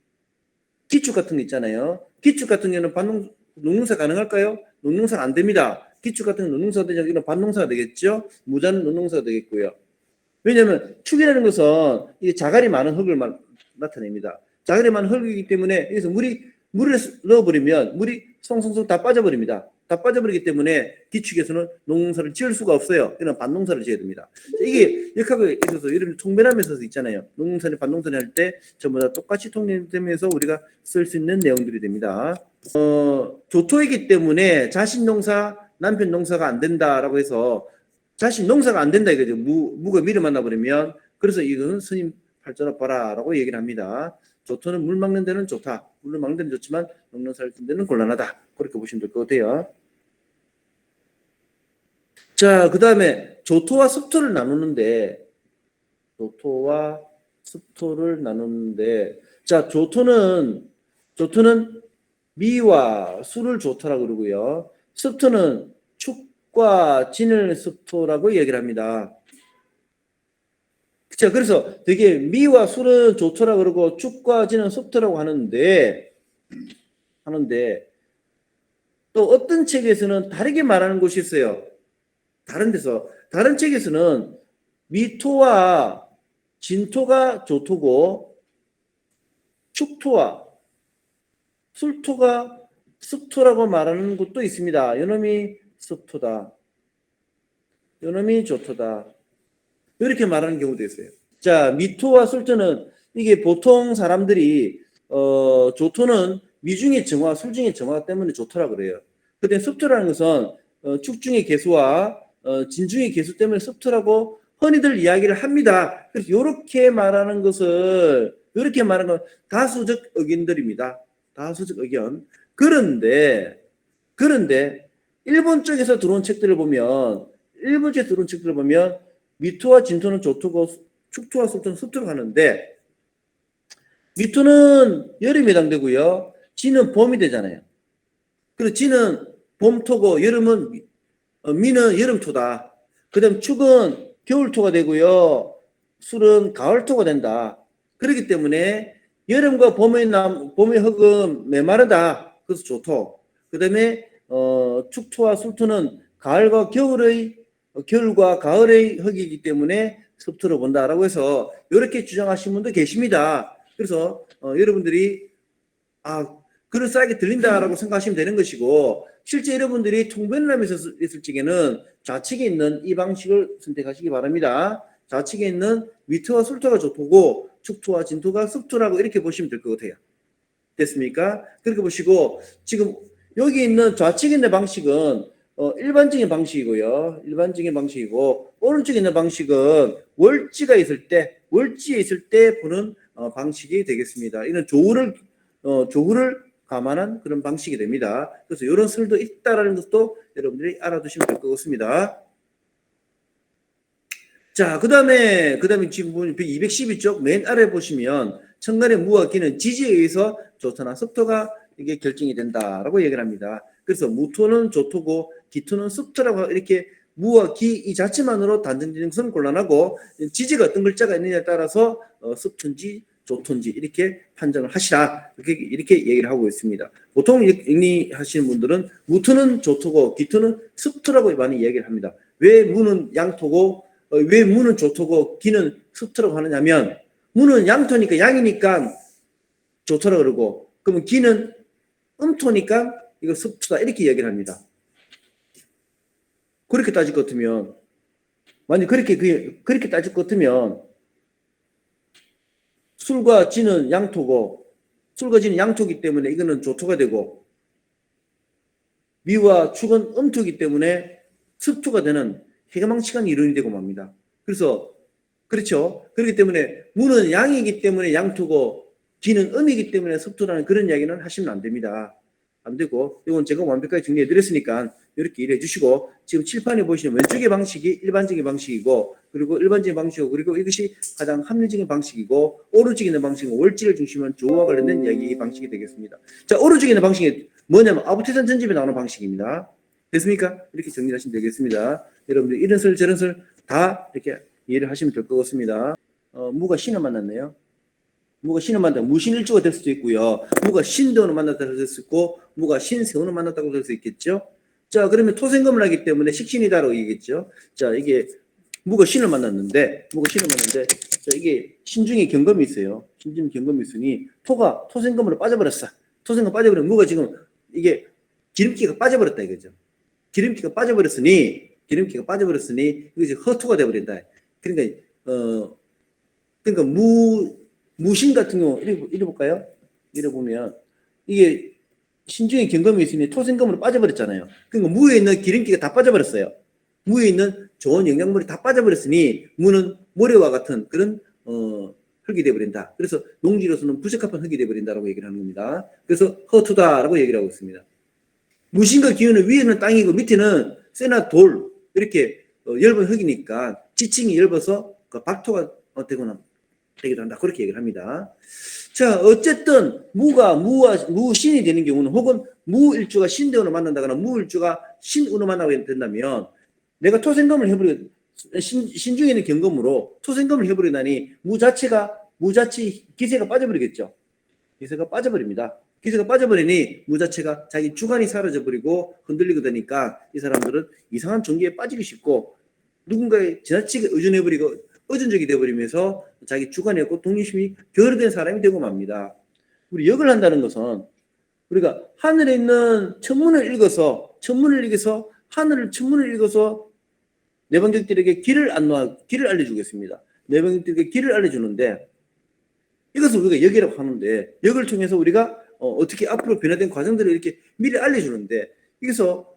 기축 같은 거 있잖아요. 기축 같은 경우는 농농사 가능할까요? 농농사가 안 됩니다. 기축 같은 건 농농사가 되지 않고 밭농사가 되겠죠. 무자는 농농사가 되겠고요. 왜냐하면 축이라는 것은 이게 자갈이 많은 흙을 나타냅니다. 자갈이 많은 흙이기 때문에 여기서 물을 넣어버리면 물이 송송송 다 빠져버립니다. 다 빠져버리기 때문에 기축에서는 농사를 지을 수가 없어요. 그냥 밭농사를 지어야 됩니다. 이게 역학에 있어서 이런 통변하면서 있잖아요. 농사를 밭농사를 할 때 전부 다 똑같이 통념되면서 우리가 쓸 수 있는 내용들이 됩니다. 조토이기 때문에 자신 농사, 남편 농사가 안 된다라고 해서 자신 농사가 안 된다 이거죠. 무가 미를 만나버리면 그래서 이거는 스님 팔자로 봐라라고 얘기를 합니다. 조토는 물 막는 데는 좋다. 물을 막는 데는 좋지만 농사를 짓는 데는 곤란하다. 그렇게 보시면 될 것 같아요. 자, 그 다음에 조토와 습토를 나누는데, 조토와 습토를 나누는데, 자, 조토는 미와 수를 조토라고 그러고요. 습토는 축과 진을 습토라고 얘기를 합니다. 자, 그래서 되게 미와 수는 조토라고 그러고 축과 진은 습토라고 하는데 또 어떤 책에서는 다르게 말하는 곳이 있어요. 다른 책에서는 미토와 진토가 조토고 축토와 술토가 습토라고 말하는 곳도 있습니다. 요놈이 습토다. 요놈이 조토다. 이렇게 말하는 경우도 있어요. 자, 미토와 술토는 이게 보통 사람들이 조토는 미중의 정화, 술중의 정화 때문에 좋더라 그래요. 근데 습토라는 것은 축중의 개수와 진중의 개수 때문에 습토라고 흔히들 이야기를 합니다. 그래서 이렇게 말하는 건 다수적 의견들입니다. 다수적 의견. 그런데 일본 쪽에서 들어온 책들을 보면 미토와 진토는 조토고 축토와 습토는 습토로 가는데 미토는 여름에 해당되고요. 진은 봄이 되잖아요. 그리고 진은 봄토고 미는 여름토다. 그 다음 축은 겨울토가 되고요. 술은 가을토가 된다. 그렇기 때문에 여름과 봄의 흙은 메마르다. 그래서 조토. 그 다음에 축토와 술토는 겨울과 가을의 흙이기 때문에 습토로 본다라고 해서 이렇게 주장하시는 분도 계십니다. 그래서 여러분들이 그럴싸하게 들린다라고 생각하시면 되는 것이고 실제 여러분들이 통변을 하면서 있을 적에는 좌측에 있는 이 방식을 선택하시기 바랍니다. 좌측에 있는 미토와 술토가 조토고 축토와 진토가 습토라고 이렇게 보시면 될 것 같아요. 됐습니까? 그렇게 보시고 지금 여기 있는 좌측에 있는 방식은 일반적인 방식이고요. 일반적인 방식이고 오른쪽에 있는 방식은 월지에 있을 때 보는 방식이 되겠습니다. 이는 조후를 감안한 그런 방식이 됩니다. 그래서 이런 설도 있다라는 것도 여러분들이 알아두시면 될 것 같습니다. 자, 그 다음에 지금 212쪽 맨 아래 보시면 천간의 무와 기는 지지에 의해서 조토나 습토가 이게 결정이 된다라고 얘기를 합니다. 그래서 무토는 조토고 기토는 습토라고 이렇게 무와 기 이 자체만으로 단정짓는 것은 곤란하고 지지가 어떤 글자가 있느냐에 따라서 습토인지 조토인지 이렇게 판정을 하시라 이렇게 얘기를 하고 있습니다. 보통 정리하시는 분들은 무토는 조토고 기토는 습토라고 많이 얘기를 합니다. 왜 무는 양토고 왜 무는 조토고 기는 습토라고 하느냐면 무는 양토니까 양이니까 조토라고 그러고 그러면 기는 음토니까 이거 습토다 이렇게 얘기를 합니다. 그렇게 따질 것 같으면 만약 그렇게 따질 것 같으면 술과 진은 양토기 때문에 이거는 조토가 되고 미와 축은 음토기 때문에 습토가 되는 해가망치간 이론이 되고 맙니다. 그래서 그렇죠. 그렇기 때문에 무는 양이기 때문에 양토고 기는 음이기 때문에 습토라는 그런 이야기는 하시면 안 됩니다. 안 되고 이건 제가 완벽하게 정리해 드렸으니까 이렇게 이해해 주시고 지금 칠판에 보시면 왼쪽의 방식이 일반적인 방식이고 그리고 일반적인 방식이고 그리고 이것이 가장 합리적인 방식이고 오른쪽에 있는 방식은 월지를 중심으로 조와 관련된 이야기 방식이 되겠습니다. 자, 오른쪽에 있는 방식이 뭐냐면 아부테산 전집에 나오는 방식입니다. 됐습니까? 이렇게 정리하시면 되겠습니다. 여러분들 이런 설 저런 설 다 이렇게 이해를 하시면 될 것 같습니다. 무가 신을 만났네요. 무가 신을 만났다. 무신일주가 될 수도 있고요. 무가 신대원을 만났다고 될 수 있고 무가 신세원을 만났다고 될 수 있겠죠. 자, 그러면 토생금을 하기 때문에 식신이다라고 얘기했죠. 자, 이게 무가 신을 만났는데 자, 이게 신중에 경금이 있어요. 신중에 경금이 있으니 토가 토생금으로 빠져버렸어. 토생금 빠져버리면 무가 지금 이게 기름기가 빠져버렸다 이거죠. 기름기가 빠져버렸으니 이것이 허토가 돼버린다. 그러니까 무신 같은 경우 이래 볼까요? 이래 보면 이게 신중에 경금이 있으니 토생금으로 빠져버렸잖아요. 그러니까 무에 있는 기름기가 다 빠져버렸어요. 무에 있는 좋은 영양물이 다 빠져버렸으니 무는 모래와 같은 그런 흙이 돼버린다. 그래서 농지로서는 부적합한 흙이 돼버린다라고 얘기를 하는 겁니다. 그래서 허토다라고 얘기를 하고 있습니다. 무신과 기운은 위에는 땅이고 밑에는 쇠나 돌 이렇게 얇은 흙이니까 지층이 얇아서 그 박토가 되기도 한다. 그렇게 얘기를 합니다. 자, 어쨌든 무신이 되는 경우는, 혹은 무일주가 신대원을 만난다거나 무일주가 신운을 만나게 된다면, 내가 토생금을 해버리고 신중에 있는 경금으로 토생금을 해버리다니 무자치 기세가 빠져버리겠죠. 기세가 빠져버립니다. 기세가 빠져버리니 무자체가 자기 주관이 사라져버리고 흔들리게 되니까 이 사람들은 이상한 종기에 빠지기 쉽고 누군가에 지나치게 의존해버리고 의존적이 되어버리면서 자기 주관이 없고 독립심이 결여된 사람이 되고 맙니다. 우리 역을 한다는 것은 우리가 하늘에 있는 천문을 읽어서 천문을 읽어서 내방객들에게 길을 알려주겠습니다. 내방객들에게 길을 알려주는데, 이것을 우리가 역이라고 하는데, 역을 통해서 우리가 어떻게 앞으로 변화된 과정들을 이렇게 미리 알려주는데, 여기서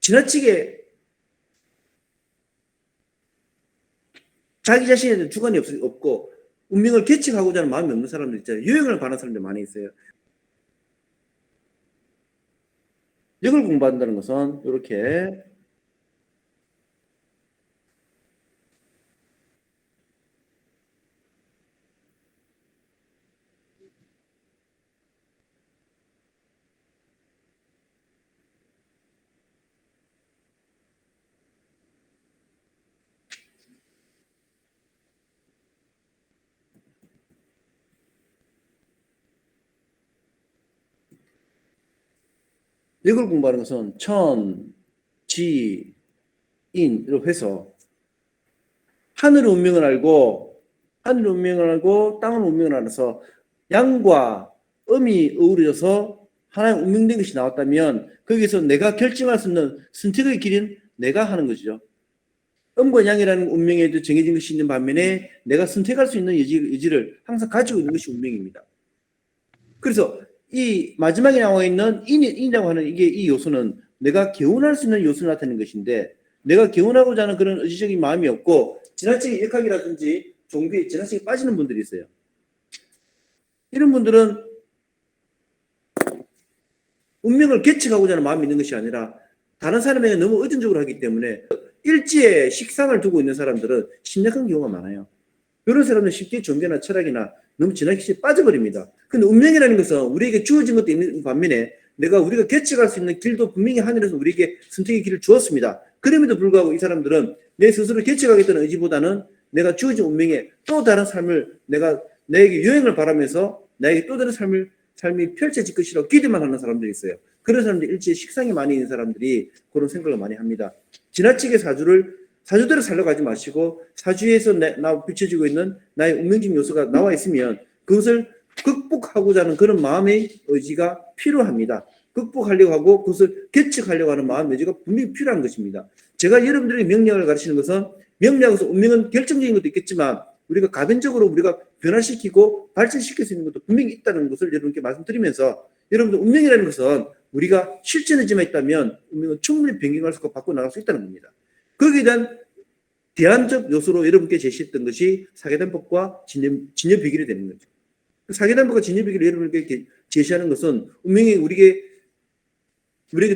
지나치게 자기 자신에 대한 주관이 없고 운명을 계측하고자 하는 마음이 없는 사람들 있잖아요. 유행을 바라는 사람들 많이 있어요. 역을 공부한다는 것은 이렇게 역을 공부하는 것은 천, 지, 인으로 해서 하늘의 운명을 알고 땅의 운명을 알아서 양과 음이 어우러져서 하나의 운명된 것이 나왔다면 거기서 내가 결정할 수 있는 선택의 길은 내가 하는 것이죠. 음과 양이라는 운명에도 정해진 것이 있는 반면에 내가 선택할 수 있는 여지를 항상 가지고 있는 것이 운명입니다. 그래서 이 마지막에 나와 있는 인이라고 하는 이 요소는 내가 개운할 수 있는 요소를 나타내는 것인데, 내가 개운하고자 하는 그런 의지적인 마음이 없고 지나치게 역학이라든지 종교에 지나치게 빠지는 분들이 있어요. 이런 분들은 운명을 계측하고자 하는 마음이 있는 것이 아니라 다른 사람에게 너무 의존적으로 하기 때문에 일지에 식상을 두고 있는 사람들은 심각한 경우가 많아요. 이런 사람들은 쉽게 종교나 철학이나 너무 지나치게 빠져버립니다. 근데 운명이라는 것은 우리에게 주어진 것도 있는 반면에 우리가 계측할 수 있는 길도 분명히 하늘에서 우리에게 선택의 길을 주었습니다. 그럼에도 불구하고 이 사람들은 내 스스로 계측하겠다는 의지보다는 내가 주어진 운명에 또 다른 삶을 나에게 여행을 바라면서 나에게 또 다른 삶이 펼쳐질 것이라고 기대만 하는 사람들이 있어요. 그런 사람들이 일제히 식상이 많이 있는 사람들이 그런 생각을 많이 합니다. 지나치게 사주대로 살려고 하지 마시고 사주에서 나 비춰지고 있는 나의 운명적 요소가 나와 있으면 그것을 극복하고자 하는 그런 마음의 의지가 필요합니다. 극복하려고 하고 그것을 계측하려고 하는 마음의 의지가 분명히 필요한 것입니다. 제가 여러분들에게 명량을 가르치는 것은, 명량에서 운명은 결정적인 것도 있겠지만 우리가 가변적으로 우리가 변화시키고 발전시킬 수 있는 것도 분명히 있다는 것을 여러분께 말씀드리면서, 여러분들 운명이라는 것은 우리가 실천의지만 있다면 운명은 충분히 변경할 수 있고 바꿔 나갈 수 있다는 겁니다. 거기에 대한 대안적 요소로 여러분께 제시했던 것이 사계단법과 진여 비결이 되는 거죠. 사계단법과 진여 비결을 여러분께 제시하는 것은 운명이 우리에게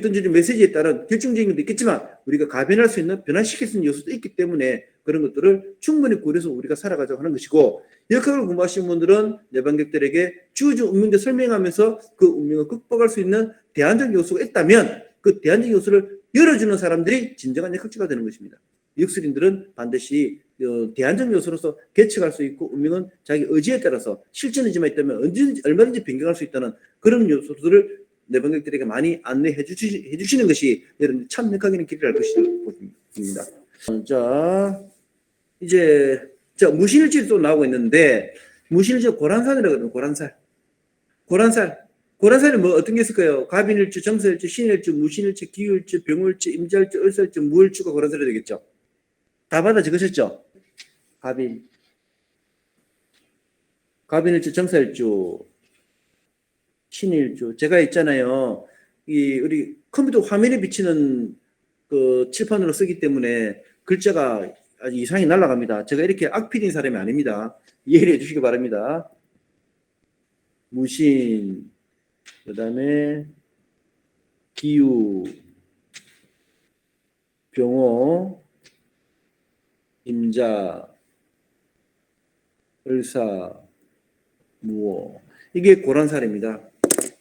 던져진 메시지에 따른 결정적인 것도 있겠지만 우리가 가변할 수 있는, 변화시킬 수 있는 요소도 있기 때문에 그런 것들을 충분히 고려해서 우리가 살아가자고 하는 것이고, 역학을 공부하시는 분들은 내방객들에게 주어진 운명을 설명하면서 그 운명을 극복할 수 있는 대안적 요소가 있다면 그 대안적 요소를 열어주는 사람들이 진정한 역학자가 되는 것입니다. 역술인들은 반드시 대안적 요소로서 계측할 수 있고 운명은 자기 의지에 따라서 실천의지만 있다면 언제든지 얼마든지 변경할 수 있다는 그런 요소들을 내방객들에게 많이 안내해 주시는 것이 여러분 참 역학에는 길을 알 것이라고 보입니다. 자, 이제 무신일지 또 나오고 있는데, 무신일지 고란산이라고 하거든요. 고란산이 뭐 어떤 게 있을까요? 갑인일주, 정사일주, 신일주, 무신일주, 기후일주, 병월주, 임자일주, 을사일주, 무일주가 고란산이 되겠죠. 다 받아 적으셨죠? 갑인일주, 정사일주, 신일주. 제가 있잖아요. 우리 컴퓨터 화면에 비치는 그 칠판으로 쓰기 때문에 글자가 아주 이상이 날아갑니다. 제가 이렇게 악필인 사람이 아닙니다. 이해해 주시기 바랍니다. 무신, 그 다음에 기후, 병호, 임자, 을사, 무호. 이게 고란살입니다.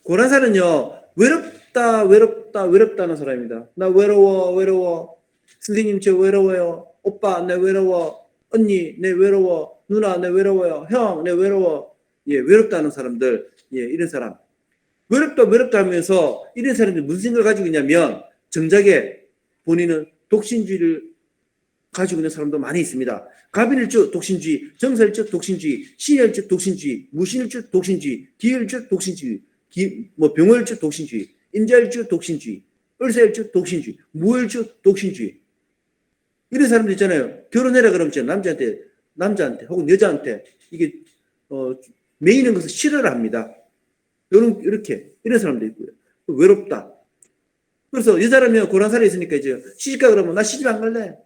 고란살은요, 외롭다는 사람입니다. 나 외로워. 선생님, 저 외로워요. 오빠, 내 외로워. 언니, 내 외로워. 누나, 내 외로워요. 형, 내 외로워. 예, 외롭다는 사람들. 예, 이런 사람. 외롭다 하면서 이런 사람들이 무슨 생각을 가지고 있냐면, 정작에 본인은 독신주의를 가지고 있는 사람도 많이 있습니다. 갑인일주 독신주의, 정사일주 독신주의, 신일주 독신주의, 무신일주 독신주의, 기일주 독신주의, 병월일주 독신주의, 임자일주 독신주의, 을사일주 독신주의, 무일주 독신주의. 이런 사람들 있잖아요. 결혼해라 그러면 남자한테 혹은 여자한테 이게 매이는 것을 싫어를 합니다. 이런 사람도 있고요. 외롭다. 그래서 여자라면 고란살이 있으니까 이제 시집가 그러면 나 시집 안 갈래.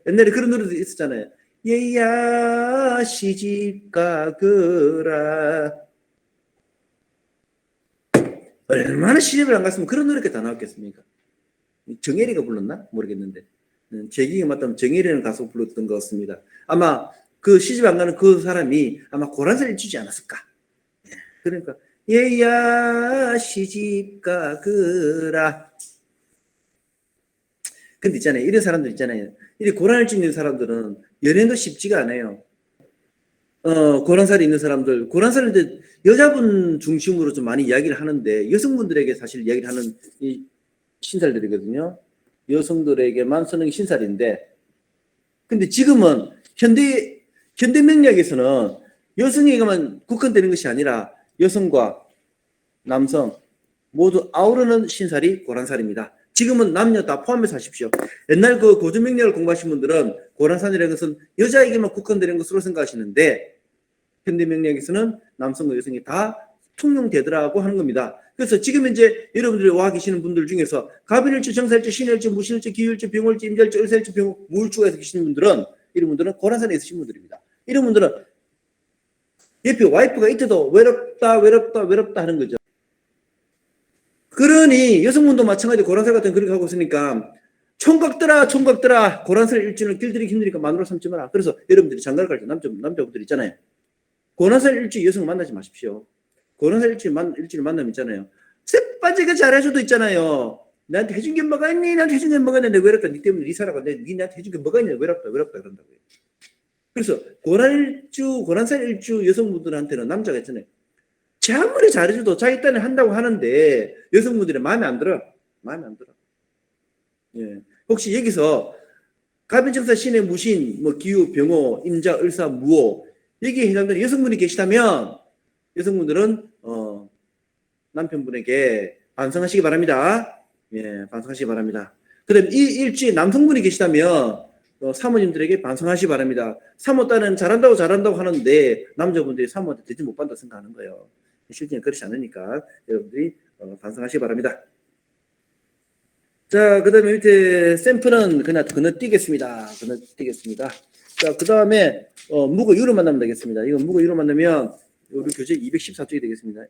옛날에 그런 노래도 있었잖아요. 얘야 시집 가거라. 얼마나 시집을 안 갔으면 그런 노래가 다 나왔겠습니까? 정혜리가 불렀나? 모르겠는데. 제 기억에 맞다면 정혜리라는 가수 불렀던 것 같습니다. 아마 그 시집 안 가는 그 사람이 아마 고란살을 주지 않았을까. 그러니까 얘야 시집 가거라. 근데 있잖아요. 이런 사람들 있잖아요. 이 고란을 찍는 사람들은 연애도 쉽지가 않아요. 고란살이 있는 사람들, 고란살은 이제 여자분 중심으로 좀 많이 이야기를 하는데 여성분들에게 사실 이야기를 하는 이 신살들이거든요. 여성들에게만 쓰는 신살인데, 근데 지금은 현대 명리학에서는 여성에게만 국한되는 것이 아니라 여성과 남성 모두 아우르는 신살이 고란살입니다. 지금은 남녀 다 포함해서 하십시오. 옛날 그 고전 명리학을 공부하신 분들은 고란살이라는 것은 여자에게만 국한되는 것으로 생각하시는데 현대 명리학에서는 남성과 여성이 다 통용되더라고 하는 겁니다. 그래서 지금 이제 여러분들이 와 계시는 분들 중에서 갑일일주, 정사일주, 신일주, 무신일주, 기일주, 병월주, 임자일주, 을사일주, 무일주가 계시는 분들은 이런 분들은 고란살에 있으신 분들입니다. 이런 분들은 옆에 와이프가 있어도 외롭다 하는 거죠. 그러니 여성분도 마찬가지 고란살 같은 그렇게 하고 있으니까 총각들아 고란살 일주는 길들이기 힘드니까 마누라 삼지 마라. 그래서 여러분들이 장가를 갈 때 남자분들 있잖아요. 고란살 일주 여성 만나지 마십시오. 고란살 일주를 만나면 있잖아요. 새빠지게 잘해줘도 있잖아요. 나한테 해준 게 뭐가 있니? 나한테 해준 게 뭐가 있니? 내가 외롭다. 니 때문에 니 살아가. 니 나한테 해준 게 뭐가 있니? 외롭다 그런다고요. 그래서 고란살 일주 여성분들한테는 남자가 있잖아요. 제 아무리 잘해줘도 자기 딴에 한다고 하는데 여성분들이 마음에 안 들어. 예. 혹시 여기서 갑인정사 신의 무신, 기후, 병호, 임자, 을사, 무호 여기에 해당되는 여성분이 계시다면 여성분들은 남편분에게 반성하시기 바랍니다. 예, 반성하시기 바랍니다. 그다음 이 일주에 남성분이 계시다면 사모님들에게 반성하시기 바랍니다. 사모딸은 잘한다고 하는데 남자분들이 사모한테 대접 못 받는다 생각하는 거예요. 실제는 그렇지 않으니까 여러분들이 반성하시기 바랍니다. 자, 그 다음에 밑에 샘플은 그냥 건너뛰겠습니다. 자, 그 다음에 무고 유로 만나면 되겠습니다. 이거 무고 유로 만나면 우리 교재 214쪽이 되겠습니다.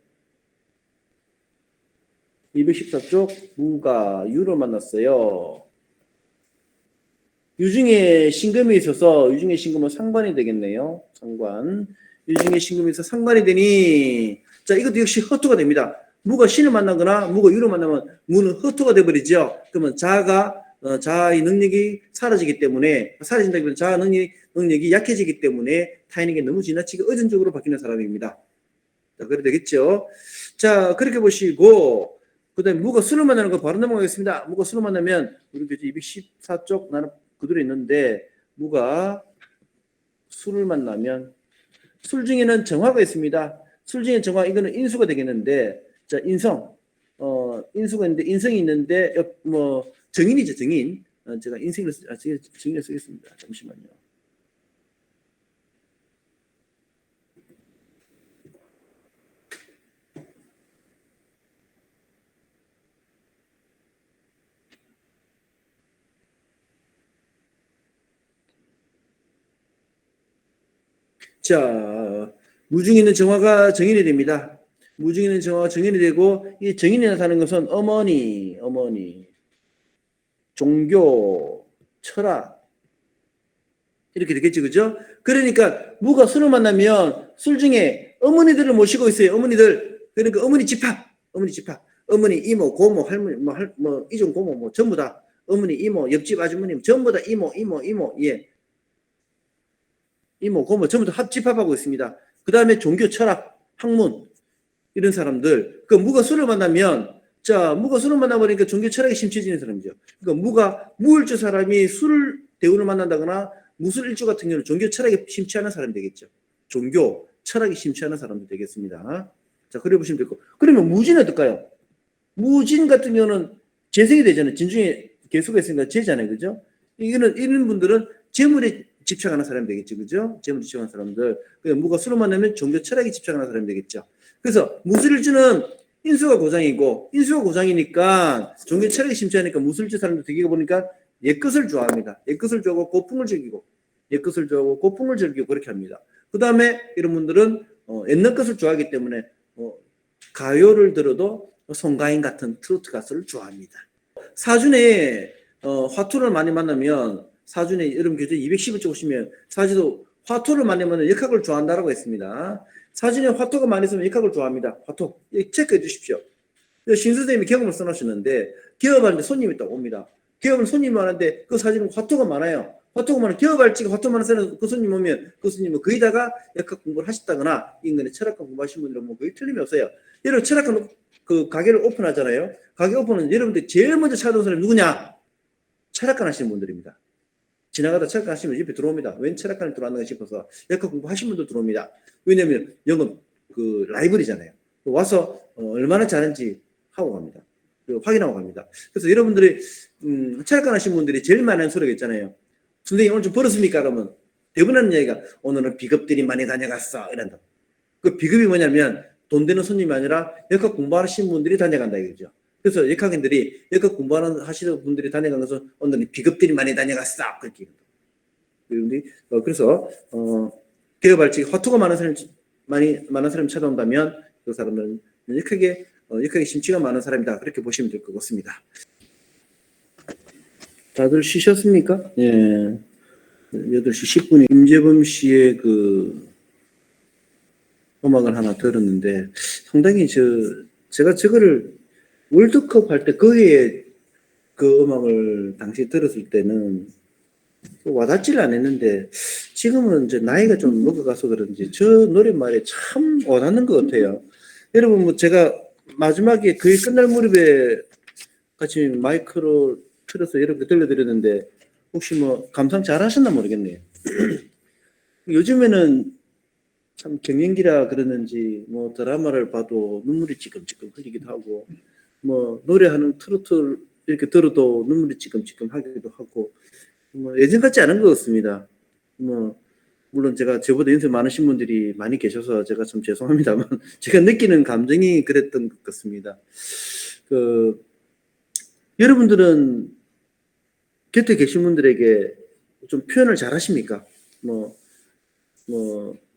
214쪽 무가 유로 만났어요. 유중에 신금이 있어서 유중에 신금은 상관이 되겠네요. 유중에 신금이 있어서 상관이 되니 자, 이것도 역시 허투가 됩니다. 무가 신을 만나거나 무가 유를 만나면 무는 허투가 돼버리죠. 그러면 자아의 능력이 사라진다기보다는 자아 능력이 약해지기 때문에 타인에게 너무 지나치게 의존적으로 바뀌는 사람입니다. 자, 그래 되겠죠. 자, 그렇게 보시고 그 다음에 무가 술을 만나는 거 바로 넘어가겠습니다. 무가 술을 만나면 우리 교재 214쪽 나는 그대로 있는데 무가 술을 만나면 술 중에는 정화가 있습니다. 술 중에 정화 이거는 인수가 되겠는데 자 인수가 있는데 인성이 있는데 정인이죠 정인. 제가 정인을 쓰겠습니다. 잠시만요. 자, 무중인은 정화가 정인이 됩니다. 무중인은 정화가 정인이 되고 이 정인이 나타나는 것은 어머니 종교, 철학 이렇게 되겠지, 그죠? 그러니까 무가 술을 만나면 술 중에 어머니들을 모시고 있어요. 어머니들. 그러니까 어머니 집합, 어머니 집합, 어머니 이모, 고모, 할머니, 뭐 이종 고모, 뭐 전부 다 어머니, 이모, 옆집 아주머님 전부 다 이모, 예, 이모, 고모 전부 다 집합하고 있습니다. 그 다음에 종교, 철학, 학문 이런 사람들. 그 무가 술을 만나면 자, 무가 술을 만나버리니까 종교 철학에 심취해지는 사람이죠. 그러니까 무가 무일주 사람이 술 대우를 만난다거나 무술일주 같은 경우는 종교 철학에 심취하는 사람이 되겠죠. 종교 철학에 심취하는 사람도 되겠습니다. 자, 그래 보시면 되고. 그러면 무진은 어떨까요? 무진 같은 경우는 재생이 되잖아요. 진중에 개수가 있으니까 재잖아요. 그죠? 이런 분들은 재물에 집착하는 사람이 되겠죠. 그죠? 재물에 집착하는 사람들. 그러니까 무가 술을 만나면 종교 철학에 집착하는 사람이 되겠죠. 그래서 무술일주는 인수가 고장이고, 인수가 고장이니까 종교 철학에 심취하니까 무술일주 사람들 되게 보니까 옛것을 좋아합니다. 옛것을 좋아하고 고풍을 즐기고, 옛것을 좋아하고 고풍을 즐기고 그렇게 합니다. 그 다음에 이런 분들은 옛날 것을 좋아하기 때문에 가요를 들어도 송가인 같은 트로트 가수를 좋아합니다. 사준에 화토를 많이 만나면 사준에 여러분 교재 210을 보시면 사주도 화토를 만나면 역학을 좋아한다라고 했습니다. 사진에 화토가 많이 있으면 역학을 좋아합니다. 화토 체크해 주십시오. 신 선생님이 경험을 써놓으셨는데 기업하는데 손님이 딱 옵니다. 기업은 손님이 많은데 그 사진은 화토가 많아요. 화토가 많은 기업할지가 화토 많은 사람 그 손님 오면 그 손님은 거의다가 역학 공부를 하셨다거나 인간의 철학과 공부하신 분들은 뭐 거의 틀림이 없어요. 여러분 철학과 그 가게를 오픈하잖아요. 가게 오픈은 여러분들 제일 먼저 찾아온 사람이 누구냐? 철학관 하시는 분들입니다. 지나가다 철학관 하시면 옆에 들어옵니다. 웬 철학관에 들어왔나 싶어서 역학 공부하신 분들 들어옵니다. 왜냐하면 영업 그 라이벌이잖아요. 와서 얼마나 잘하는지 하고 갑니다. 확인하고 갑니다. 그래서 여러분들이 철학관 하신 분들이 제일 많이 하는 소리가 있잖아요. 선생님 오늘 좀 벌었습니까? 그러면 대부분 하는 얘기가 오늘은 비급들이 많이 다녀갔어 이런다. 그 비급이 뭐냐면 돈 되는 손님이 아니라 역학 공부하시는 분들이 다녀간다 이거죠. 그래서 역학인들이 역학 공부하는 하시는 분들이 다녀간 것은 오늘은 비급들이 많이 다녀갔어 그렇게. 그래서 개업할지 화투가 많은 사람이 찾아온다면 그 사람들은 역학에 심취가 많은 사람이다 그렇게 보시면 될 것 같습니다. 다들 쉬셨습니까? 예. 8시 10분에 임재범 씨의 그 음악을 하나 들었는데 상당히 제가 저거를 월드컵 할 때 그 해에 그 음악을 당시 들었을 때는 와닿지를 않았는데 지금은 이제 나이가 좀 먹어가서 그런지 저 노랫말에 참 와닿는 것 같아요. 여러분 뭐 제가 마지막에 거의 끝날 무렵에 같이 마이크로 틀어서 이렇게 들려드렸는데 혹시 뭐 감상 잘 하셨나 모르겠네요. 요즘에는 참 경연기라 그러는지 뭐 드라마를 봐도 눈물이 찌끔찌끔 흘리기도 하고 뭐 노래하는 트로트를 이렇게 들어도 눈물이 찌끔찌끔 하기도 하고 뭐 예전 같지 않은 것 같습니다. 뭐 물론 제가 저보다 연세 많으신 분들이 많이 계셔서 제가 좀 죄송합니다만 제가 느끼는 감정이 그랬던 것 같습니다. 여러분들은 곁에 계신 분들에게 좀 표현을 잘 하십니까? 뭐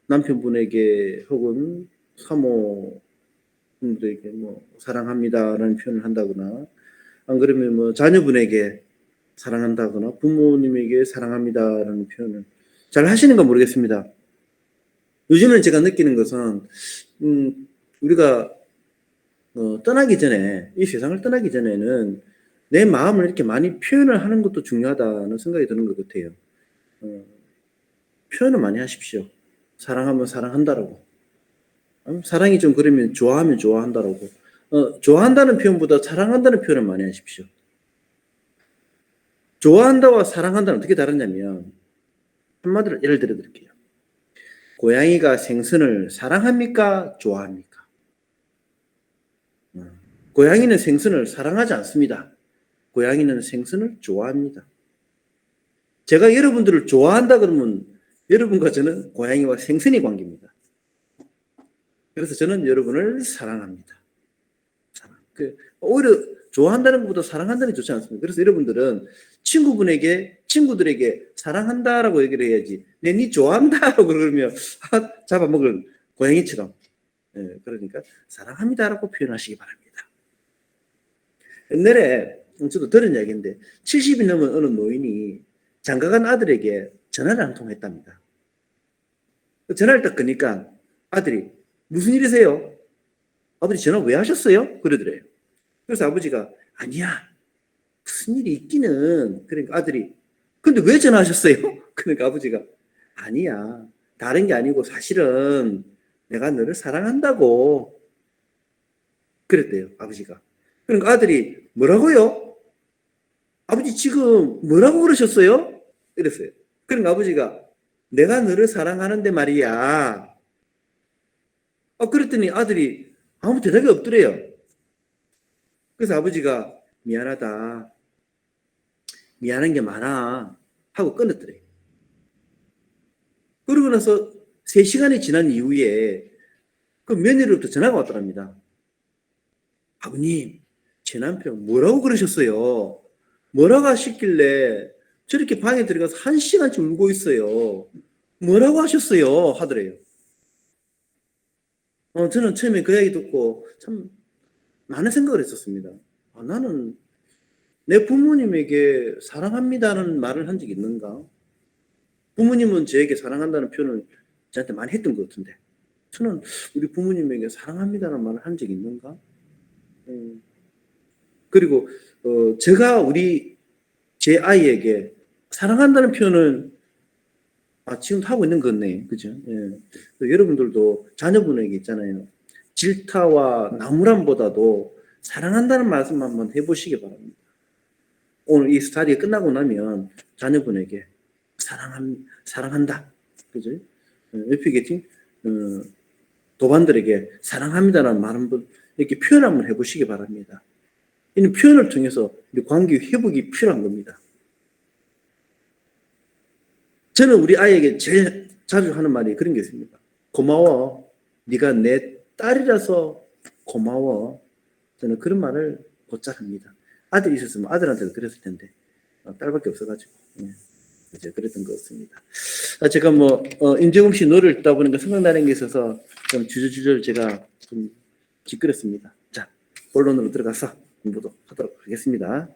남편분에게 혹은 사모분들에게 뭐 사랑합니다라는 표현을 한다거나 안 그러면 뭐 자녀분에게 사랑한다거나 부모님에게 사랑합니다라는 표현을 잘 하시는 건 모르겠습니다. 요즘은 제가 느끼는 것은 우리가 떠나기 전에 이 세상을 떠나기 전에는 내 마음을 이렇게 많이 표현을 하는 것도 중요하다는 생각이 드는 것 같아요. 표현을 많이 하십시오. 사랑하면 사랑한다라고. 사랑이 좀 그러면 좋아하면 좋아한다라고. 좋아한다는 표현보다 사랑한다는 표현을 많이 하십시오. 좋아한다와 사랑한다는 어떻게 다르냐면 한마디로 예를 들어 드릴게요. 고양이가 생선을 사랑합니까? 좋아합니까? 고양이는 생선을 사랑하지 않습니다. 고양이는 생선을 좋아합니다. 제가 여러분들을 좋아한다 그러면 여러분과 저는 고양이와 생선의 관계입니다. 그래서 저는 여러분을 사랑합니다. 오히려 좋아한다는 것보다 사랑한다는 게 좋지 않습니까? 그래서 여러분들은 친구들에게 사랑한다라고 얘기를 해야지. 네 좋아한다라고 그러면 잡아먹을 고양이처럼. 그러니까 사랑합니다라고 표현하시기 바랍니다. 옛날에 저도 들은 이야기인데 70이 넘은 어느 노인이 장가간 아들에게 전화를 한 통 했답니다. 전화를 딱 거니까 아들이 무슨 일이세요? 아버지 전화 왜 하셨어요? 그러더래요. 그래서 아버지가 아니야 무슨 일이 있기는. 그러니까 아들이 근데 왜 전화하셨어요? 그러니까 아버지가 아니야 다른 게 아니고 사실은 내가 너를 사랑한다고 그랬대요 아버지가. 그러니까 아들이 뭐라고요? 아버지 지금 뭐라고 그러셨어요? 이랬어요. 그러니까 아버지가 내가 너를 사랑하는데 말이야. 그랬더니 아들이 아무 대답이 없더래요. 그래서 아버지가 미안하다. 미안한 게 많아. 하고 끊었더래요. 그러고 나서 3시간이 지난 이후에 그 며느리로부터 전화가 왔더랍니다. 아버님, 제 남편 뭐라고 그러셨어요? 뭐라고 하셨길래 저렇게 방에 들어가서 1시간째 울고 있어요. 뭐라고 하셨어요? 하더래요. 저는 처음에 그 이야기 듣고 참 많은 생각을 했었습니다. 나는 내 부모님에게 사랑합니다는 말을 한 적이 있는가? 부모님은 저에게 사랑한다는 표현을 저한테 많이 했던 것 같은데 저는 우리 부모님에게 사랑합니다는 말을 한 적이 있는가? 그리고 제가 제 아이에게 사랑한다는 표현을 지금도 하고 있는 거네. 그죠? 예. 여러분들도 자녀분에게 있잖아요. 질타와 나무람보다도 사랑한다는 말씀 한번 해보시기 바랍니다. 오늘 이 스타디가 끝나고 나면 자녀분에게 사랑한다. 그죠? 에피게팅 도반들에게 사랑합니다라는 말 한번 이렇게 표현 한번 해보시기 바랍니다. 이는 표현을 통해서 우리 관계 회복이 필요한 겁니다. 저는 우리 아이에게 제일 자주 하는 말이 그런 게 있습니다. 고마워. 네가 내 딸이라서 고마워. 저는 그런 말을 곧잘 합니다. 아들이 있었으면 아들한테도 그랬을 텐데 딸밖에 없어가지고 이제 그랬던 것 같습니다. 제가 임재웅 씨 노래를 듣다 보니까 생각나는 게 있어서 좀 주저주저 제가 좀 기끌었습니다. 자, 본론으로 들어가서 공부도 하도록 하겠습니다.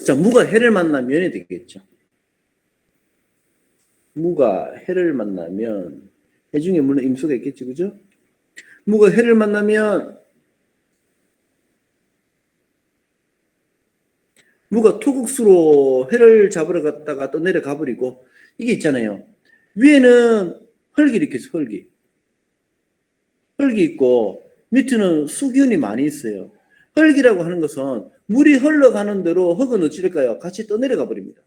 자, 무가 해를 만나면 면이 되겠죠. 무가 해를 만나면 해 중에 물론 임수가 있겠지, 그죠? 무가 해를 만나면 무가 토국수로 해를 잡으러 갔다가 또 내려가 버리고 이게 있잖아요. 위에는 흙이 이렇게 있어, 흙이. 흙이 있고 밑에는 수기운이 많이 있어요. 흙이라고 하는 것은 물이 흘러가는 대로 흙은 어찌 될까요? 같이 떠내려가 버립니다.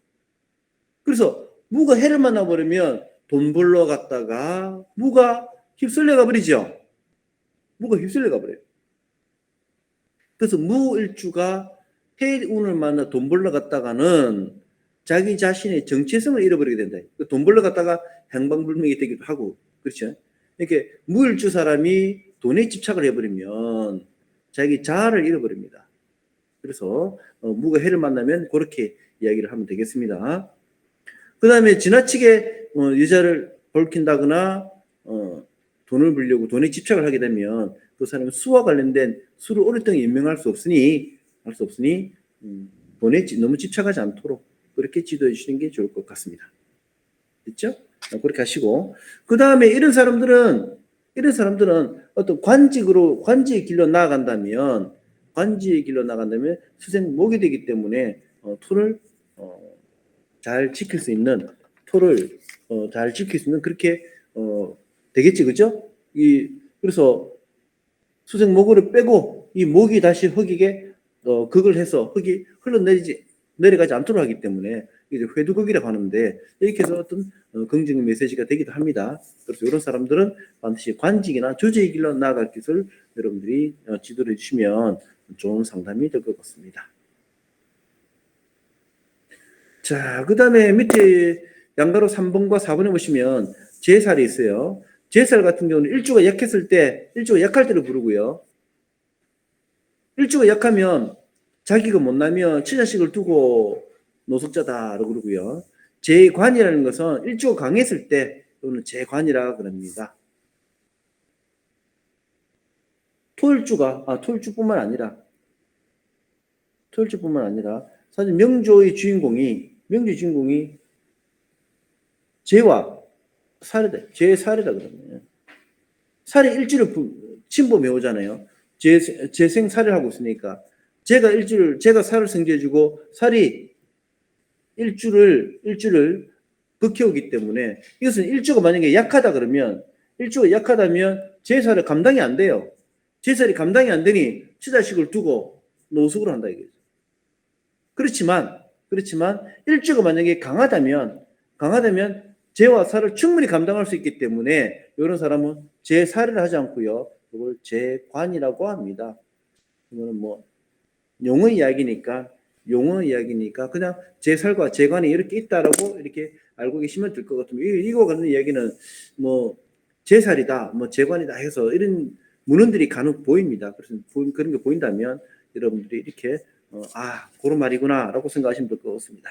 그래서 무가 해를 만나버리면 돈 벌러 갔다가 무가 휩쓸려가 버리죠. 무가 휩쓸려가 버려요. 그래서 무일주가 해운을 만나 돈 벌러 갔다가는 자기 자신의 정체성을 잃어버리게 된다. 돈 벌러 갔다가 행방불명이 되기도 하고 그렇죠. 이렇게 무일주 사람이 돈에 집착을 해버리면 자기 자아를 잃어버립니다. 그래서 무가 해를 만나면 그렇게 이야기를 하면 되겠습니다. 그 다음에 지나치게 여자를 벌킨다거나 돈을 벌려고 돈에 집착을 하게 되면 그 사람은 수와 관련된 수를 오랫동안 연명할 수 없으니 돈에 너무 집착하지 않도록 그렇게 지도해 주시는 게 좋을 것 같습니다. 됐죠? 그렇게 하시고 그 다음에 이런 사람들은 어떤 관직의 길로 나아간다면 수생목이 되기 때문에 토를 잘 지킬 수 있는 그렇게 되겠지, 그죠? 그래서 수생목을 빼고 이 목이 다시 흙에게 극을 해서 흙이 내려가지 않도록 하기 때문에 이제 회두극이라고 하는데 이렇게 해서 어떤 긍정의 메시지가 되기도 합니다. 그래서 이런 사람들은 반드시 관직이나 조직의 길로 나아갈 것을 여러분들이 지도를 해주시면 좋은 상담이 될 것 같습니다. 자, 그 다음에 밑에 양가로 3번과 4번에 보시면 제살이 있어요. 제살 같은 경우는 일주가 약할 때를 부르고요. 일주가 약하면 자기가 못나면 처자식을 두고 노숙자다라고 그러고요. 재관이라는 것은 일주가 강했을 때 또는 재관이라 그럽니다. 토일주뿐만 아니라 사실 명조의 주인공이 재와 살이다. 재의 살이다 그러면 살이 일주를 침범해 오잖아요. 재생살을 하고 있으니까 제가 살을 생겨주고 살이 일주를 극해오기 때문에 이것은 일주가 만약에 약하다면 제살을 감당이 안 돼요. 제살이 감당이 안 되니 처자식을 두고 노숙을 한다 이거죠. 그렇지만 일주가 만약에 강하다면 제와 살을 충분히 감당할 수 있기 때문에 이런 사람은 제살을 하지 않고요. 이걸 제관이라고 합니다. 이거는 뭐 용어 이야기니까 그냥 제살과 제관이 이렇게 있다라고 이렇게 알고 계시면 될 것 같습니다. 이거 같은 이야기는 뭐 제살이다, 뭐 제관이다 해서 이런 문헌들이 간혹 보입니다. 그래서 그런 게 보인다면 여러분들이 이렇게 그런 말이구나라고 생각하시면 될 것 같습니다.